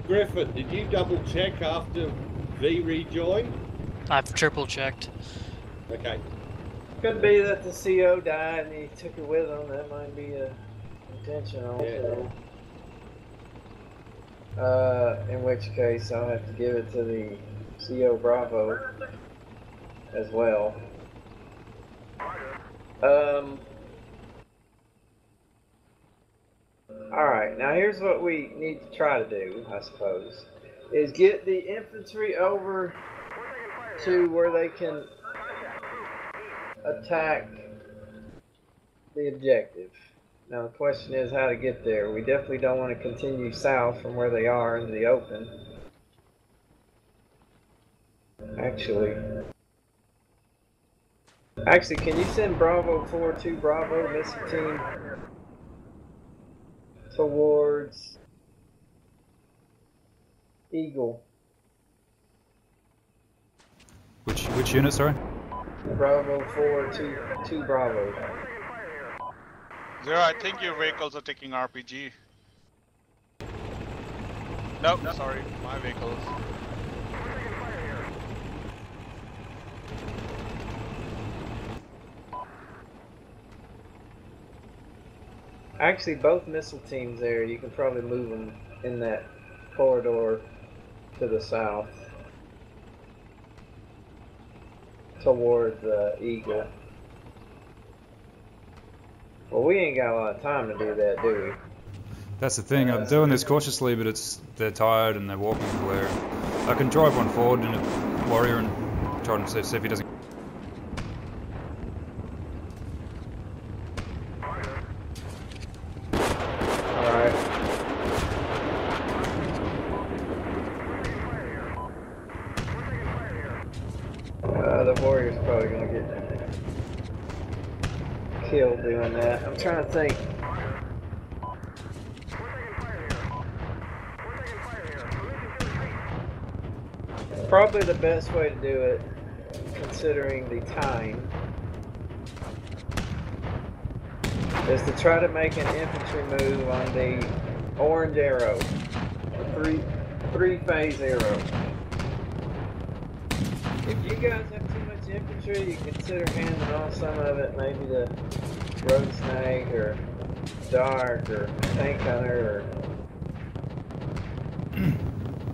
Griffin, did you double check after V rejoined? I've triple checked. Okay. Could be that the CO died and he took it with him. That might be intentional. Yeah. In which case, I'll have to give it to the CO Bravo as well. Alright, now here's what we need to try to do, I suppose, is get the infantry over to where they can attack the objective. Now the question is how to get there. We definitely don't want to continue south from where they are into the open. Actually, can you send Bravo 4-2 Bravo missile team towards Eagle? Which unit, sorry? Bravo 4-2 Bravo. Zero, I think your vehicles are taking RPG. Nope, sorry, my vehicles. Actually, both missile teams there, you can probably move them in that corridor to the south toward the Eagle. Well, we ain't got a lot of time to do that, do we? That's the thing. I'm doing this cautiously, but they're tired and they're walking where I can drive one forward in a warrior and try and see if he doesn't. The warrior's probably gonna get killed doing that. I'm trying to think. Probably the best way to do it, considering the time, is to try to make an infantry move on the orange arrow, three-phase arrow. you guys have too much infantry, you consider handing off some of it, maybe to Road Snake or Dark or Tank Hunter or...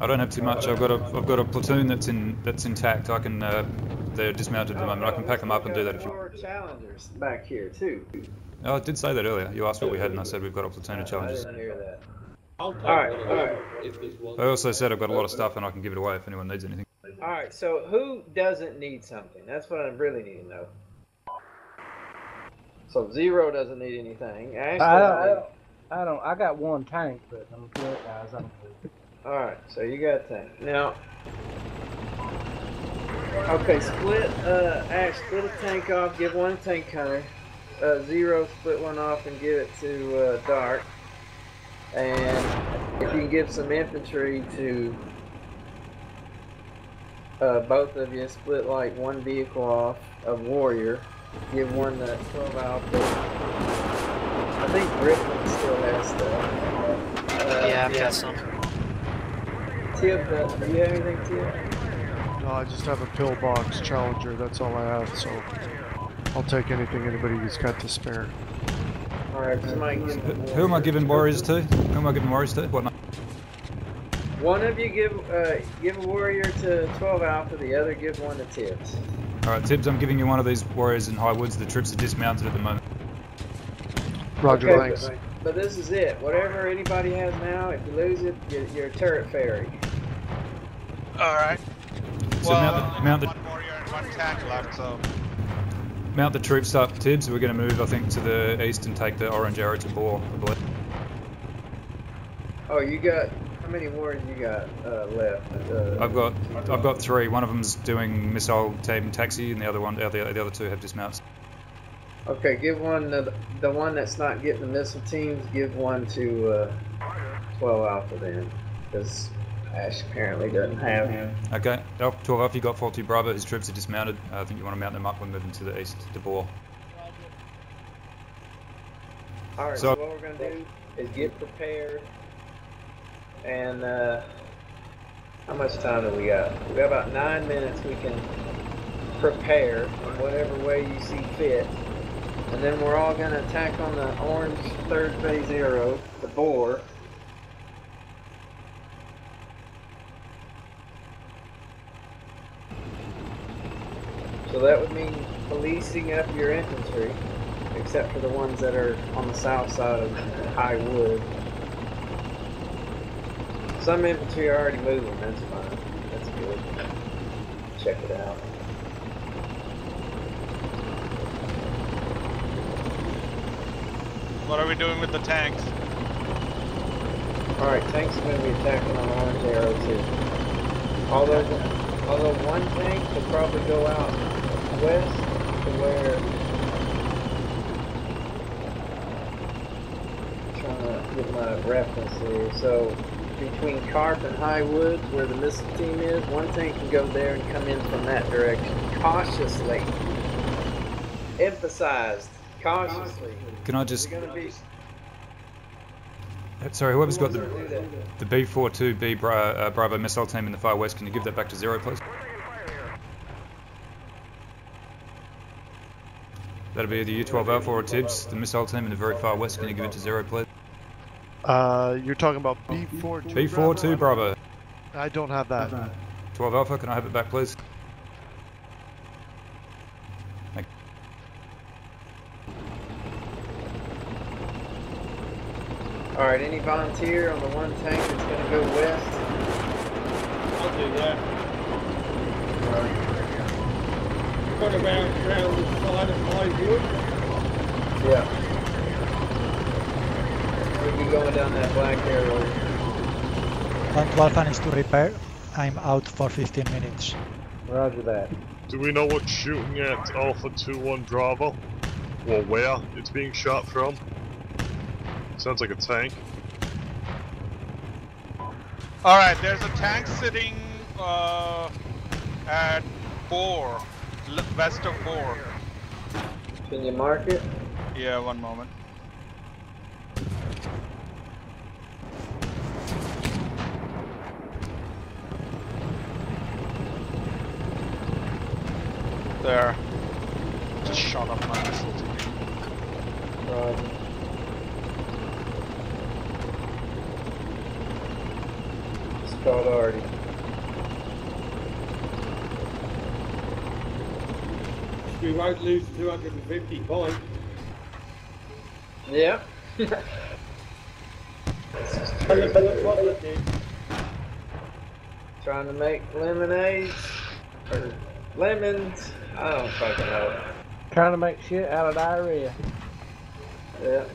I don't have too much. I've got a platoon that's intact. I can they're dismounted at the moment. I can pack them up and do that if you. Challengers back here too. Oh, I did say that earlier. You asked what we had, and I said we've got a platoon of challengers. I didn't hear that. I'll take Alright, one of alright. those. I also said I've got a lot of stuff and I can give it away if anyone needs anything. Alright, so who doesn't need something? That's what I really need to know. So Zero doesn't need anything. I don't. I got one tank, but I'm good, guys. I'm good. Alright, so you got a tank. Now, okay, split, Ash, split a tank off, give one to Tank Hunter. Zero, split one off and give it to Dark. And if you can give some infantry to both of you, split like one vehicle off of Warrior. Give one to 12 Alpha. I think Griffin still has stuff. Yeah, I've got some. Tip, do you have anything, Tip? No, I just have a pillbox Challenger. That's all I have. So I'll take anything anybody's got to spare. Alright, who am I giving warriors to? Who am I giving warriors to? What? One of you give a warrior to 12 Alpha, the other give one to Tibbs. Alright, Tibbs, I'm giving you one of these warriors in High Woods. The troops are dismounted at the moment. Roger, okay, thanks. But this is it. Whatever anybody has now, if you lose it, you're a turret fairy. Alright. So well, mount the one warrior and one tank left, so... Mount the troops up, Tibbs. We're going to move, I think, to the east and take the orange arrow to Boar, I believe. Oh, you got... How many warriors you got left? I've got 3. One of them's doing missile team taxi, and the other 2 have dismounts. Okay, give one the one that's not getting the missile teams. Give one to 12 Alpha then, because Ash apparently doesn't have him. Okay, 12 Alpha, you got 42 Bravo. His troops are dismounted. I think you want to mount them up when moving to the east to Boar. All right. So what we're gonna do is get prepared. And how much time do we got? We got about 9 minutes. We can prepare in whatever way you see fit. And then we're all going to attack on the orange 3rd phase arrow, the Boar. So that would mean policing up your infantry, except for the ones that are on the south side of High Wood. Some infantry are already moving, that's fine. That's good. Check it out. What are we doing with the tanks? Alright, tanks are going to be attacking on orange arrow too. Although one tank could probably go out west to where... I'm trying to get my reference here. So, between Carp and High Wood, where the missile team is, one tank can go there and come in from that direction. Cautiously. Emphasized. Cautiously. Can I just... Sorry, whoever's got the B42B Bravo missile team in the far west, can you give that back to Zero, please? That'll be either U12 Alpha or Tibbs, the missile team in the very far west. Can you give it to Zero, please? You're talking about B42 B42 Bravo. I don't have that. 12 Alpha, can I have it back, please? Thank you. Alright, any volunteer on the one tank that's going to go west? I'll do that. Run around the side of High Wood. Yeah. We'll be going down that black arrow. Control fan is to repair. I'm out for 15 minutes. Roger that. Do we know what's shooting at Alpha 2-1 Bravo? Or where it's being shot from? Sounds like a tank. Alright, there's a tank sitting at Boar, west of Boar. Can you mark it? Yeah, one moment. There. Just shot up my missile team. Roger. Scott already. We won't lose 250 points. Yeah. Trying to make lemonades or lemons. I don't fucking know. Trying to make shit out of diarrhea. Yeah.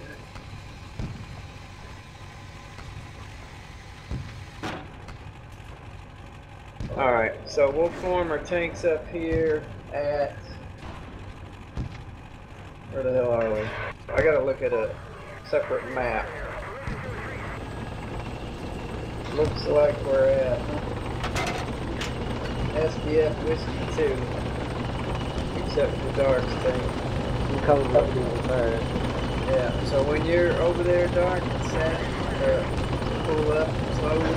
Alright, so we'll form our tanks up here at... Where the hell are we? I gotta look at a separate map. Looks like we're at SBF Whiskey 2. Except for Dark's tank. Yeah, so when you're over there, Dark, and set, pull up slowly,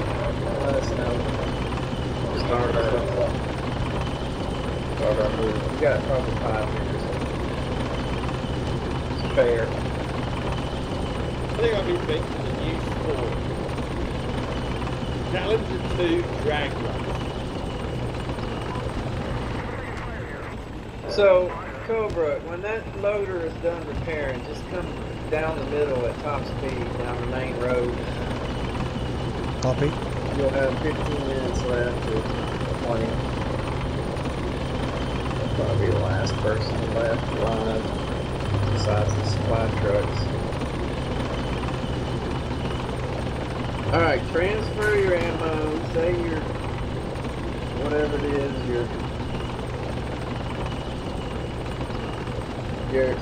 let us know. Start our move. We got probably 5 minutes. It's fair. I think I've been thinking the new sport. Challenger 2 drag race. So, Cobra, when that loader is done repairing, just come down the middle at top speed down the main road. Copy. You'll have 15 minutes left or 20. That'll probably be the last person left alive, besides the supply trucks. Alright, transfer your ammo, say your, whatever it is,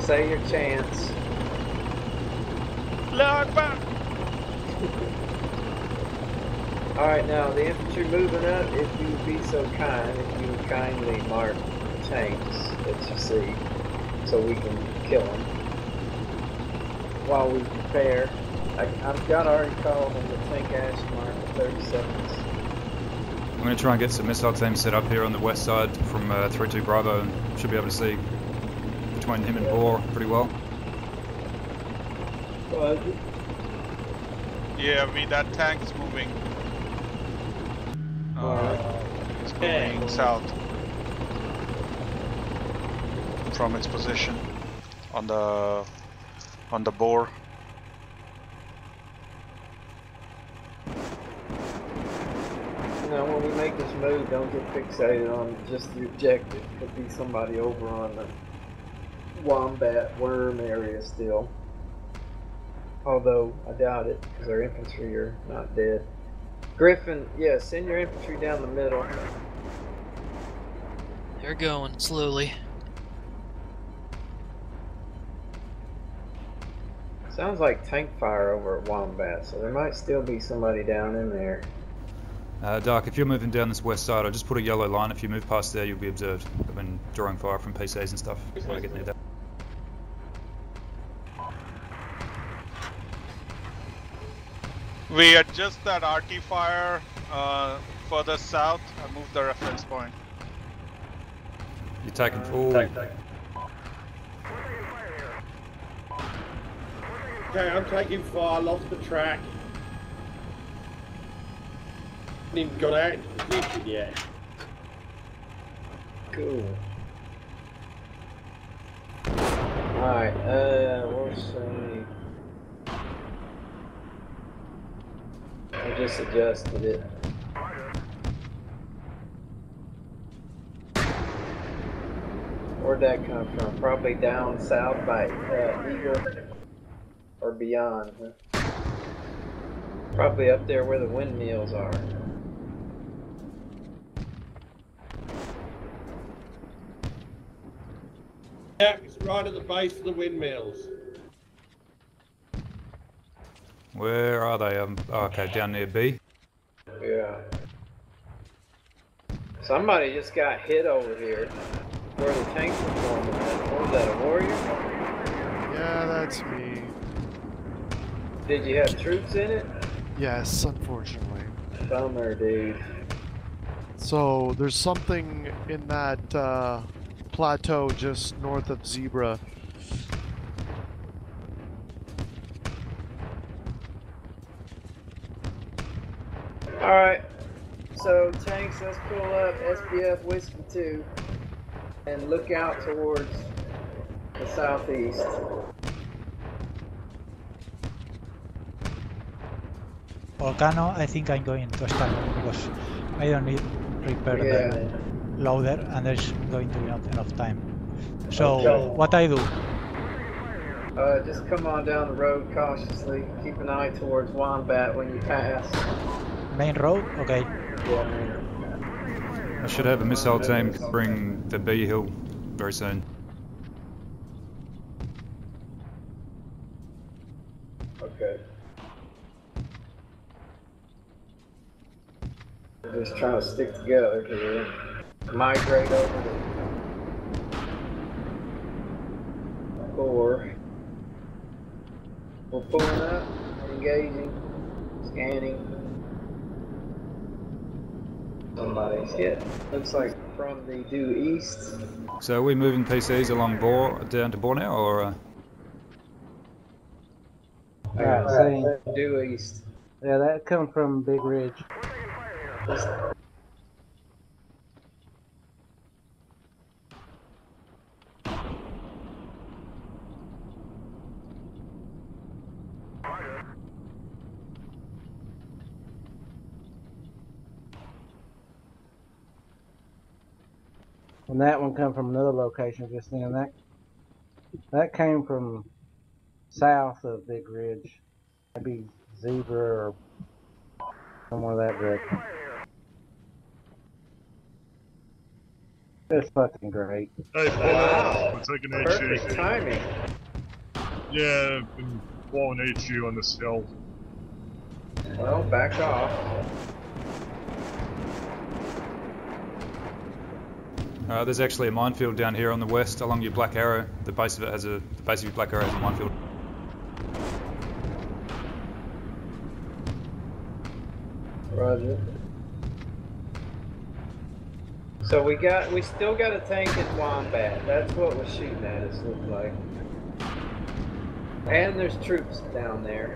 say your chance. Log back! Alright, now the infantry moving up, if you would be so kind, if you would kindly mark tanks that you see, so we can kill them while we prepare. I've got already called on the tank ash mark for 30 seconds. I'm going to try and get some missile teams set up here on the west side from 3-2 Bravo, and should be able to see between him and Boar pretty well. Yeah, that tank's moving. It's moving south from its position on the bore. You know, when we make this move, don't get fixated on just the objective. Could be somebody over on the Wombat Worm area still. Although I doubt it, because our infantry are not dead. Griffin, yeah, send your infantry down the middle. They're going slowly. Sounds like tank fire over at Wombat, so there might still be somebody down in there. Dark, if you're moving down this west side, I'll just put a yellow line. If you move past there, you'll be observed. I've been drawing fire from PCs and stuff when I get near that. We adjust that RT fire further south. I moved the reference point. You're taking full. Okay, I'm taking fire, lost the track. Haven't even got out into position yet. Cool. Alright, we'll see. I just adjusted it. Where'd that come from? Probably down south by Eagle or beyond. Huh? Probably up there where the windmills are. Yeah, it's right at the base of the windmills. Where are they? Okay, down near B. Yeah. Somebody just got hit over here where the tanks were forming. What was that, a warrior? Yeah, that's me. Did you have troops in it? Yes, unfortunately. Bummer, dude. So there's something in that plateau just north of Zebra. Alright, so tanks, let's pull up SPF Whiskey 2 and look out towards the southeast. Volcano, I think I'm going to start because I don't need repair the loader and there's going to be not enough time. So what I do? Just come on down the road cautiously. Keep an eye towards Wombat when you pass. Main road? Okay. I should have a missile team bring the B hill very soon. Okay. We're just trying to stick together here. Migrate over to core. We're pulling up, engaging, scanning. Somebody's hit. Looks like from the due east. So are we moving PCs along down to Bore now, or? Due east. Yeah, that comes from Big Ridge. And that one come from another location just then. That came from south of Big Ridge. Maybe Zebra or somewhere that direction. It's fucking great. Hey, Wow. we're taking Perfect HU. timing. Yeah, I've been blowing HU on this hill. Well, back off. There's actually a minefield down here on the west along your black arrow. The base of your black arrow has a minefield. Roger. So we still got a tank at Wombat. That's what we're shooting at, it looks like. And there's troops down there.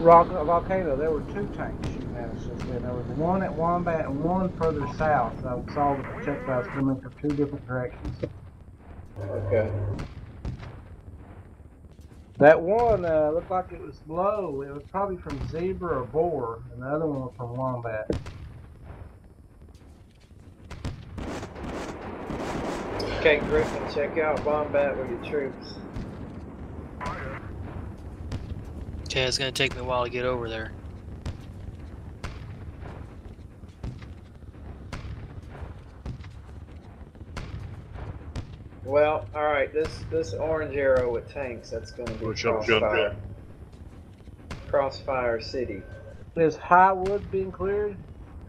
Volcano, there were two tanks shooting at us just then. There was one at Wombat and one further south. I saw the projectiles coming from two different directions. Okay. That one looked like it was low. It was probably from Zebra or Boar, and the other one was from Wombat. Okay, Griffin, check out Wombat with your troops. Okay, it's gonna take me a while to get over there. Well, alright, this orange arrow with tanks, that's gonna be Crossfire. Crossfire City. Is Highwood being cleared?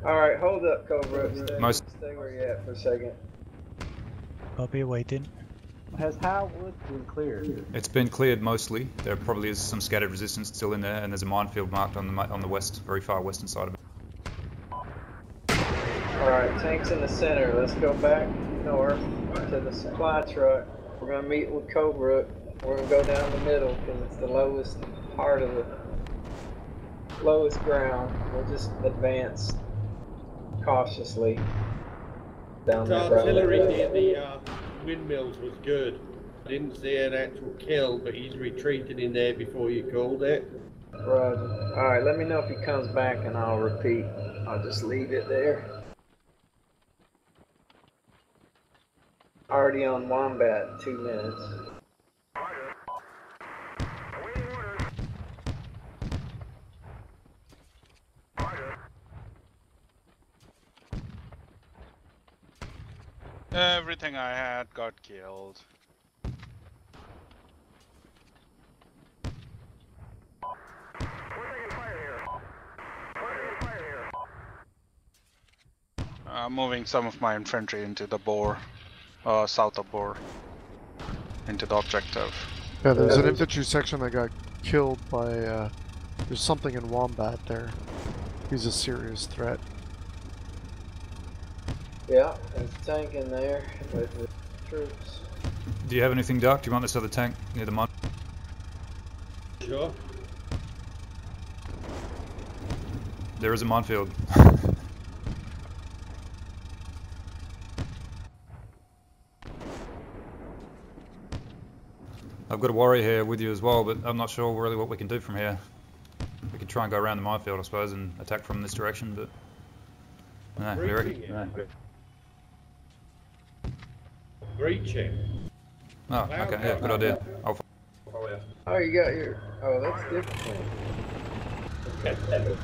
Alright, hold up, Cobra. Stay where you're at for a second. Copy, waiting. Has Highwood been cleared? It's been cleared mostly. There probably is some scattered resistance still in there, and there's a minefield marked on the west, very far western side of it. Alright, tanks in the center. Let's go back north to the supply truck. We're going to meet with Cobra. We're going to go down the middle because it's the lowest part of the lowest ground. We'll just advance cautiously down that road. Artillery near the windmills was good. I didn't see an actual kill, but he's retreated in there before you called it. Roger. Alright, let me know if he comes back and I'll repeat. I'll just leave it there. Already on Wombat in 2 minutes. Everything I had got killed. I'm moving some of my infantry into the Bore, south of Bore, into the objective. Yeah, there's an infantry section that got killed by, there's something in Wombat there. He's a serious threat. Yeah, there's a tank in there with troops. Do you have anything, Duck? Do you want this other tank near the mine? Sure. There is a minefield. I've got a warrior here with you as well, but I'm not sure really what we can do from here. We could try and go around the minefield, I suppose, and attack from this direction, but... No, what do you reckon? Breaching. Oh, okay, yeah, good idea. I'll Oh, you got your... Oh, that's different.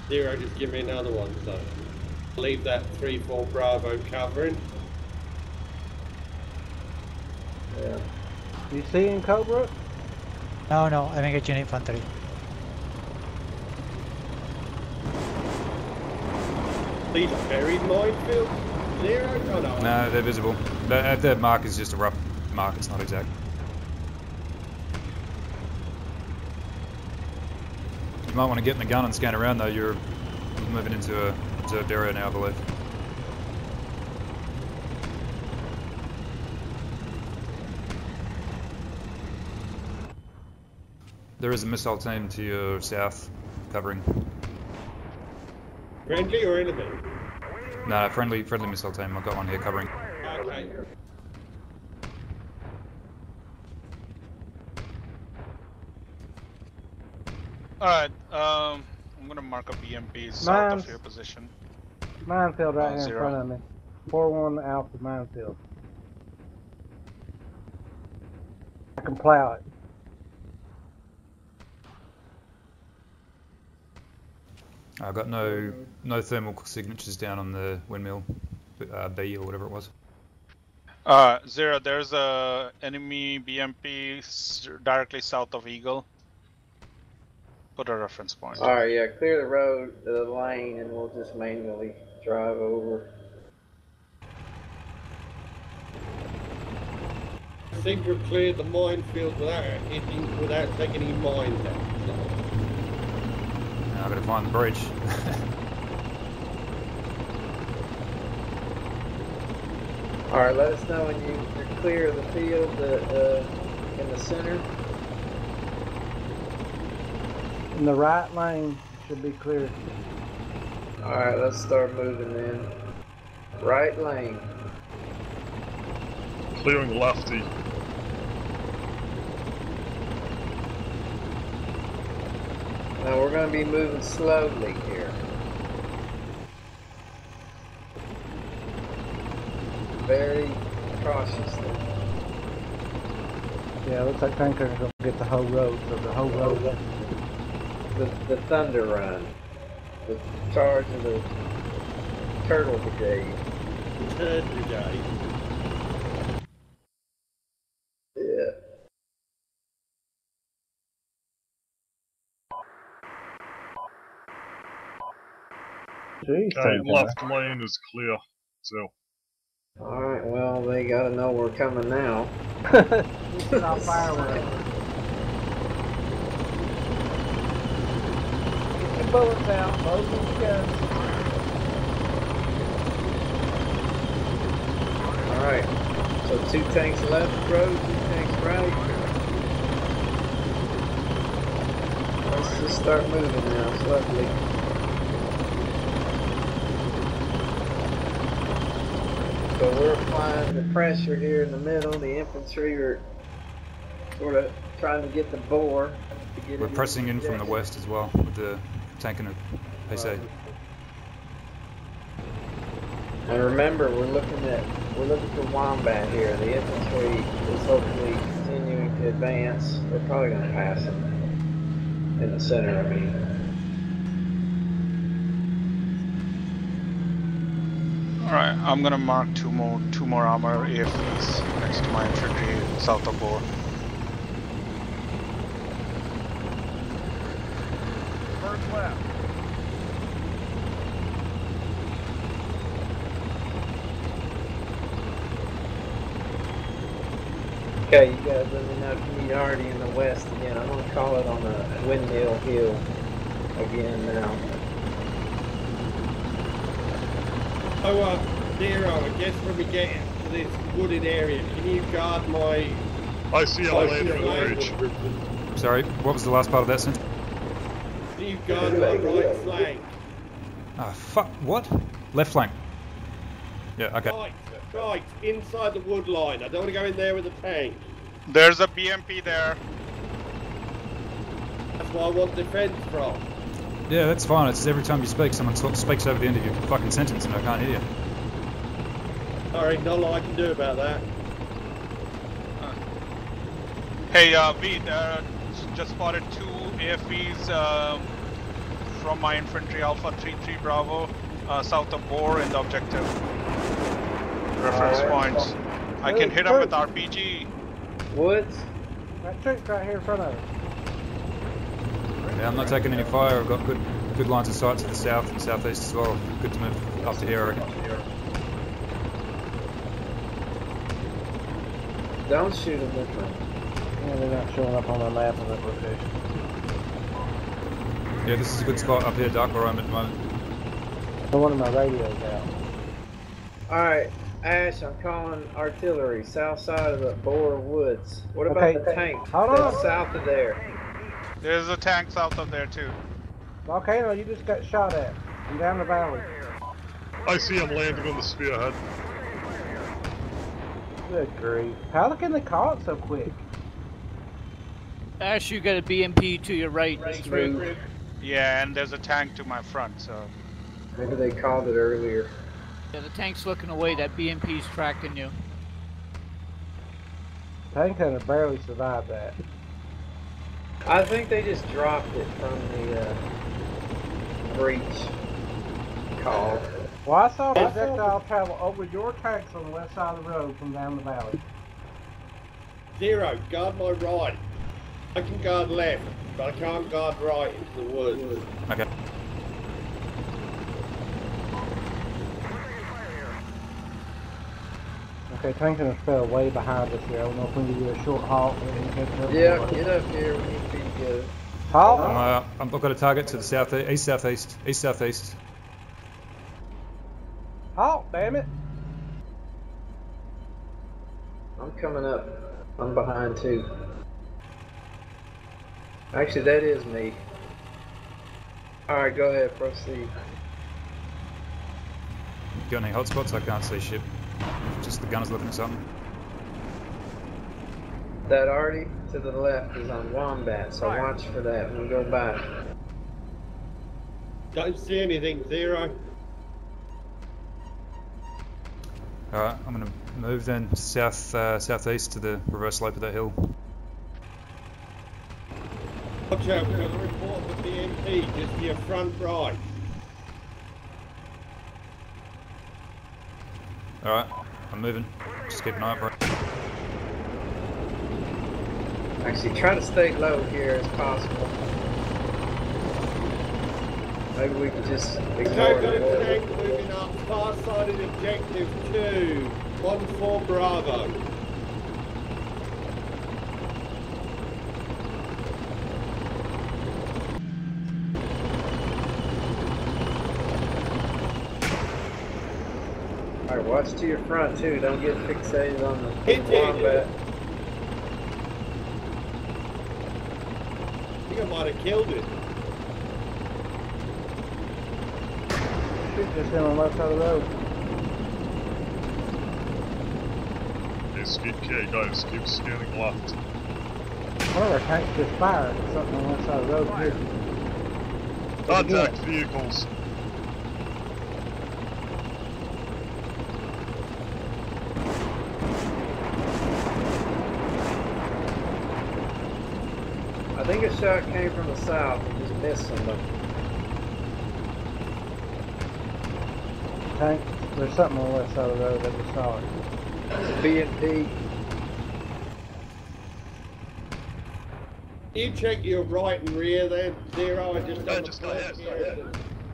Zero, just give me another one, so... Leave that 3-4 Bravo covering. Yeah. You see in Cobra? No, I'm engaging infantry. These buried minefields? Zero? Oh, no. No, they're visible. Their mark is just a rough mark, it's not exact. You might want to get in the gun and scan around though, you're moving into a observed area now, I believe. There is a missile team to your south covering. Friendly or enemy? No, friendly missile team, I've got one here covering. Okay. Alright, I'm gonna mark a BMP south of your position. Minefield right here in front of me. 4-1 Alpha minefield. I can plow it. I've got no thermal signatures down on the windmill B or whatever it was. Zero, there's a enemy BMP directly south of Eagle. Put a reference point. Alright, yeah, clear the road, the lane, and we'll just manually drive over. I think we've cleared the minefield without taking any mines out. Now I've got to find the bridge. Alright, let us know when you're clear of the field in the center. In the right lane should be clear. Alright, let's start moving then. Right lane. Clearing lefty. Now we're going to be moving slowly here. Very cautiously. Yeah, it looks like tankers are going to get the whole road, so the whole road. The Thunder Run. The charge of the Turtle Brigade. Turd Brigade. Yeah. Jeez, Okay, left lane is clear. So. Alright, well, they gotta know we're coming now. This is not fireworks. Get the bullets out, load these guns. Alright, so 2 tanks left road, 2 tanks right. Let's just start moving now, slowly. So we're applying the pressure here in the middle. The infantry are sort of trying to get the bore. We're pressing in from the west as well with the tank and a PC. And remember, we're looking for Wombat here. The infantry is hopefully continuing to advance. We're probably going to pass them in the center. I mean. Alright, I'm gonna mark two more armor AFVs next to my infantry south of Bore. First left. Okay, you guys let me know if you need already in the west again. I'm going to call it on the Windmill Hill again now. Oh, Zero, I guess where we get this wooded area. Can you guard my... I see a land on the ridge. Sorry, what was the last part of that sentence? Can you guard my right flank? Ah, fuck, what? Left flank. Yeah, okay. Right, inside the wood line. I don't want to go in there with a tank. There's a BMP there. That's why I want defense from. Yeah, that's fine. It's just every time you speak, someone speaks over the end of your fucking sentence and I can't hear you. Sorry, not a lot I can do about that. Hey, V, just spotted 2 AFVs from my infantry, Alpha 3-3 Bravo, south of Bore in the objective. Reference points. I can hit them with RPG. Woods? That truck's right here in front of us. Yeah, I'm not taking any fire. I've got good lines of sight to the south and southeast as well. Good to move up to here, I reckon. Don't shoot them this way. Yeah, they're not showing up on my map in that location. Yeah, this is a good spot up here, dark where I'm at the moment. One of my radios out. Alright, Ash, I'm calling artillery, south side of the Bore Woods. What about the tank? Hold on. South of there. There's a tank south of there too. Volcano, you just got shot at. I'm down the valley. I see him landing on the spearhead. Good grief. How can they call it so quick? Ash, you got a BMP to your right. Through. Yeah, and there's a tank to my front, so... Maybe they called it earlier. Yeah, the tank's looking away. That BMP's tracking you. Tank hunter barely survived that. I think they just dropped it from the breach call. Well, I saw a projectile travel over your tanks on the west side of the road from down the valley. 0, guard my right. I can guard left, but I can't guard right into the woods. Okay. Okay, tank hunter fell way behind us here. I don't know if we can do a short halt. Yeah, get up here. We need to be together. Halt? I've got a target to the southeast, east-southeast. Halt, damn it! I'm coming up. I'm behind too. Actually, that is me. Alright, go ahead, proceed. Got any hotspots? I can't see shit. Just the gunner's looking at something. That arty to the left is on Wombat, so watch for that when we go by. Don't see anything, 0. Alright, I'm going to move then southeast to the reverse slope of that hill. Watch out, we've got a report for BMP just to your front right. Alright, I'm moving. Just keep an eye out for it. Actually, try to stay low here as possible. Maybe we can just ignore Okay, it. got a tank moving up, far side of objective 2, 1-4 Bravo. Alright, watch to your front too. Don't get fixated on the Hit it. Wombat. I think I might have killed it. Shoot just in on the left side of the road. Okay, guys, keep scanning left. One of our tanks just fired at something on the left side of the road here. Contact vehicles. I think a shot came from the south and just missed somebody. Tank, there's something on the left side of the road that we saw it. It's a BMP. You check your right and rear then, 0. I just got hit.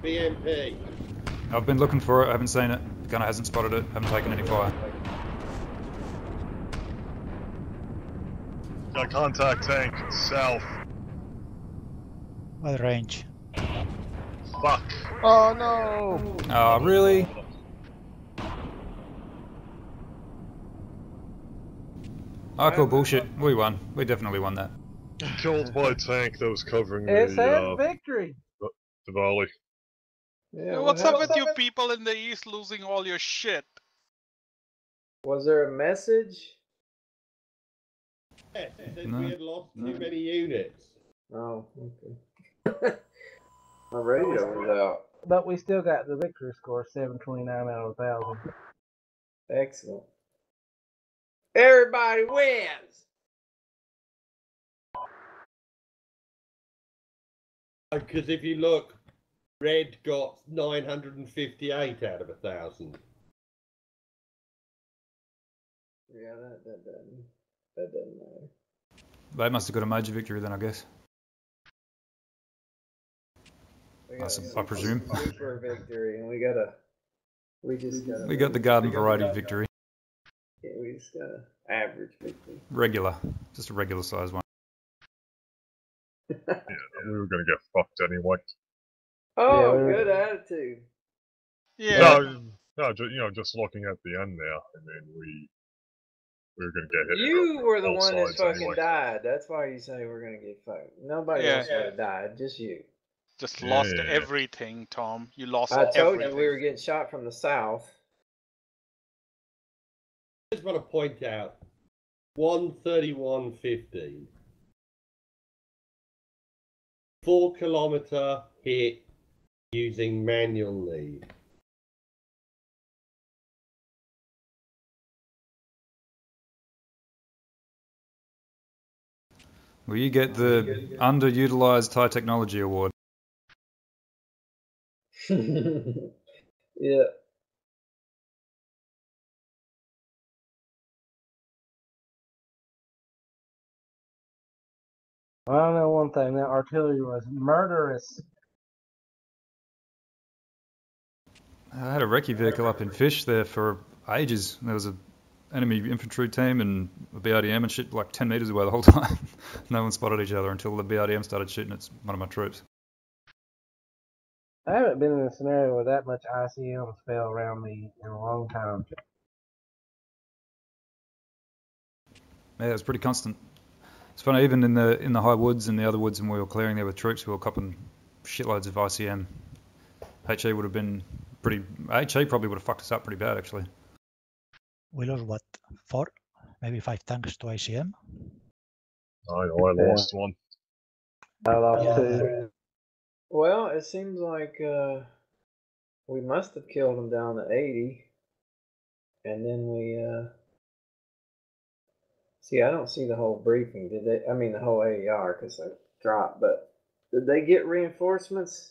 BMP. I've been looking for it, I haven't seen it. The gunner hasn't spotted it, haven't taken any fire. Got contact tank south. What range? Fuck. Oh no! Oh, really? I call bullshit. We won. We definitely won that. Killed my tank that was covering It's the victory. the valley. Yeah, What's up with you people in the east losing all your shit? Was there a message? Yes, it said No. we had lost too many units. Oh, okay. My radio was out. But we still got the victory score, 729 out of 1,000. Excellent. Everybody wins. Because if you look, Red got 958 out of 1,000. Yeah, that doesn't matter. They must have got a major victory then, I guess. I presume. Super victory, and we got the garden variety victory. Yeah, we just got an average victory. Regular, just a regular size one. Yeah, we were gonna get fucked anyway. Oh, good attitude. Yeah. No, just looking at the end there. I mean, we were gonna get hit. You were the one that fucking anyway. died. That's why you say we're gonna get fucked. Nobody else would have died, just you. Just lost everything, Tom. You lost I told everything. you we were getting shot from the south. I just want to point out 131.15. 4-kilometer hit using manual lead. Well, you get the underutilized high technology award. Yeah. Well, I know one thing, that artillery was murderous. I had a recce vehicle up in Fish there for ages. There was an enemy infantry team and a BRDM and shit like 10 meters away the whole time. No one spotted each other until the BRDM started shooting at one of my troops. I haven't been in a scenario where that much ICMs fell around me in a long time. Yeah, it was pretty constant. It's funny, even in the high woods and the other woods, and we were clearing there with troops, we were copping shitloads of ICM. HE would have been pretty. HE probably would have fucked us up pretty bad, actually. We lost what, 4, maybe 5 tanks to ICM. I lost one. I lost 2. Well, it seems like we must have killed them down to 80, and then we see. I don't see the whole briefing. Did they? I mean, the whole AER because they dropped. But did they get reinforcements?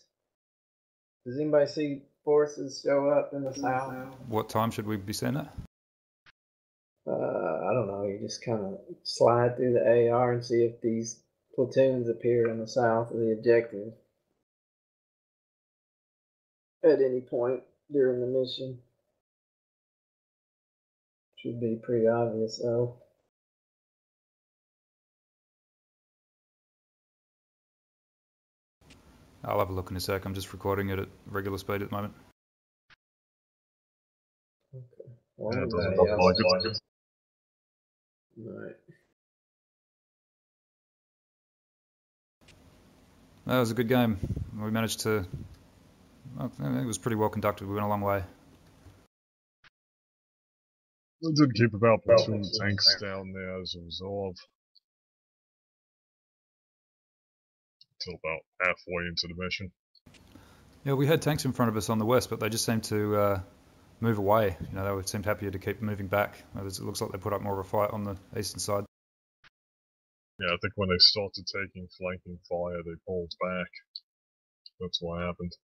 Does anybody see forces show up in the south? What time should we be seeing that? I don't know. You just kind of slide through the AER and see if these platoons appear in the south of the objective at any point during the mission. Should be pretty obvious, though. I'll have a look in a sec. I'm just recording it at regular speed at the moment. Okay. Yeah, it doesn't look like it. Right. That was a good game. We managed to. Well, it was pretty well conducted. We went a long way. We did keep about platoon tanks down there as a reserve. Till about halfway into the mission. Yeah, we had tanks in front of us on the west, but they just seemed to move away. You know, they seemed happier to keep moving back. It looks like they put up more of a fight on the eastern side. Yeah, I think when they started taking flanking fire, they pulled back. That's what happened.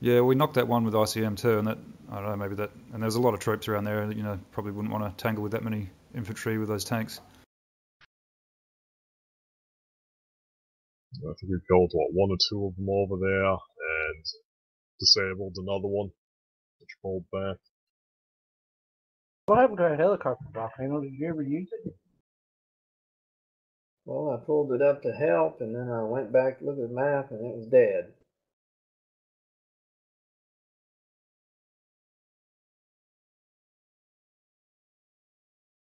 Yeah, we knocked that one with ICM too, and that, I don't know, maybe that, and there's a lot of troops around there that, you know, probably wouldn't want to tangle with that many infantry with those tanks. I think we killed, what, 1 or 2 of them over there, and disabled another one, which pulled back. What happened to that helicopter volcano? Did you ever use it? Well, I pulled it up to help, and then I went back to look at the map, and it was dead.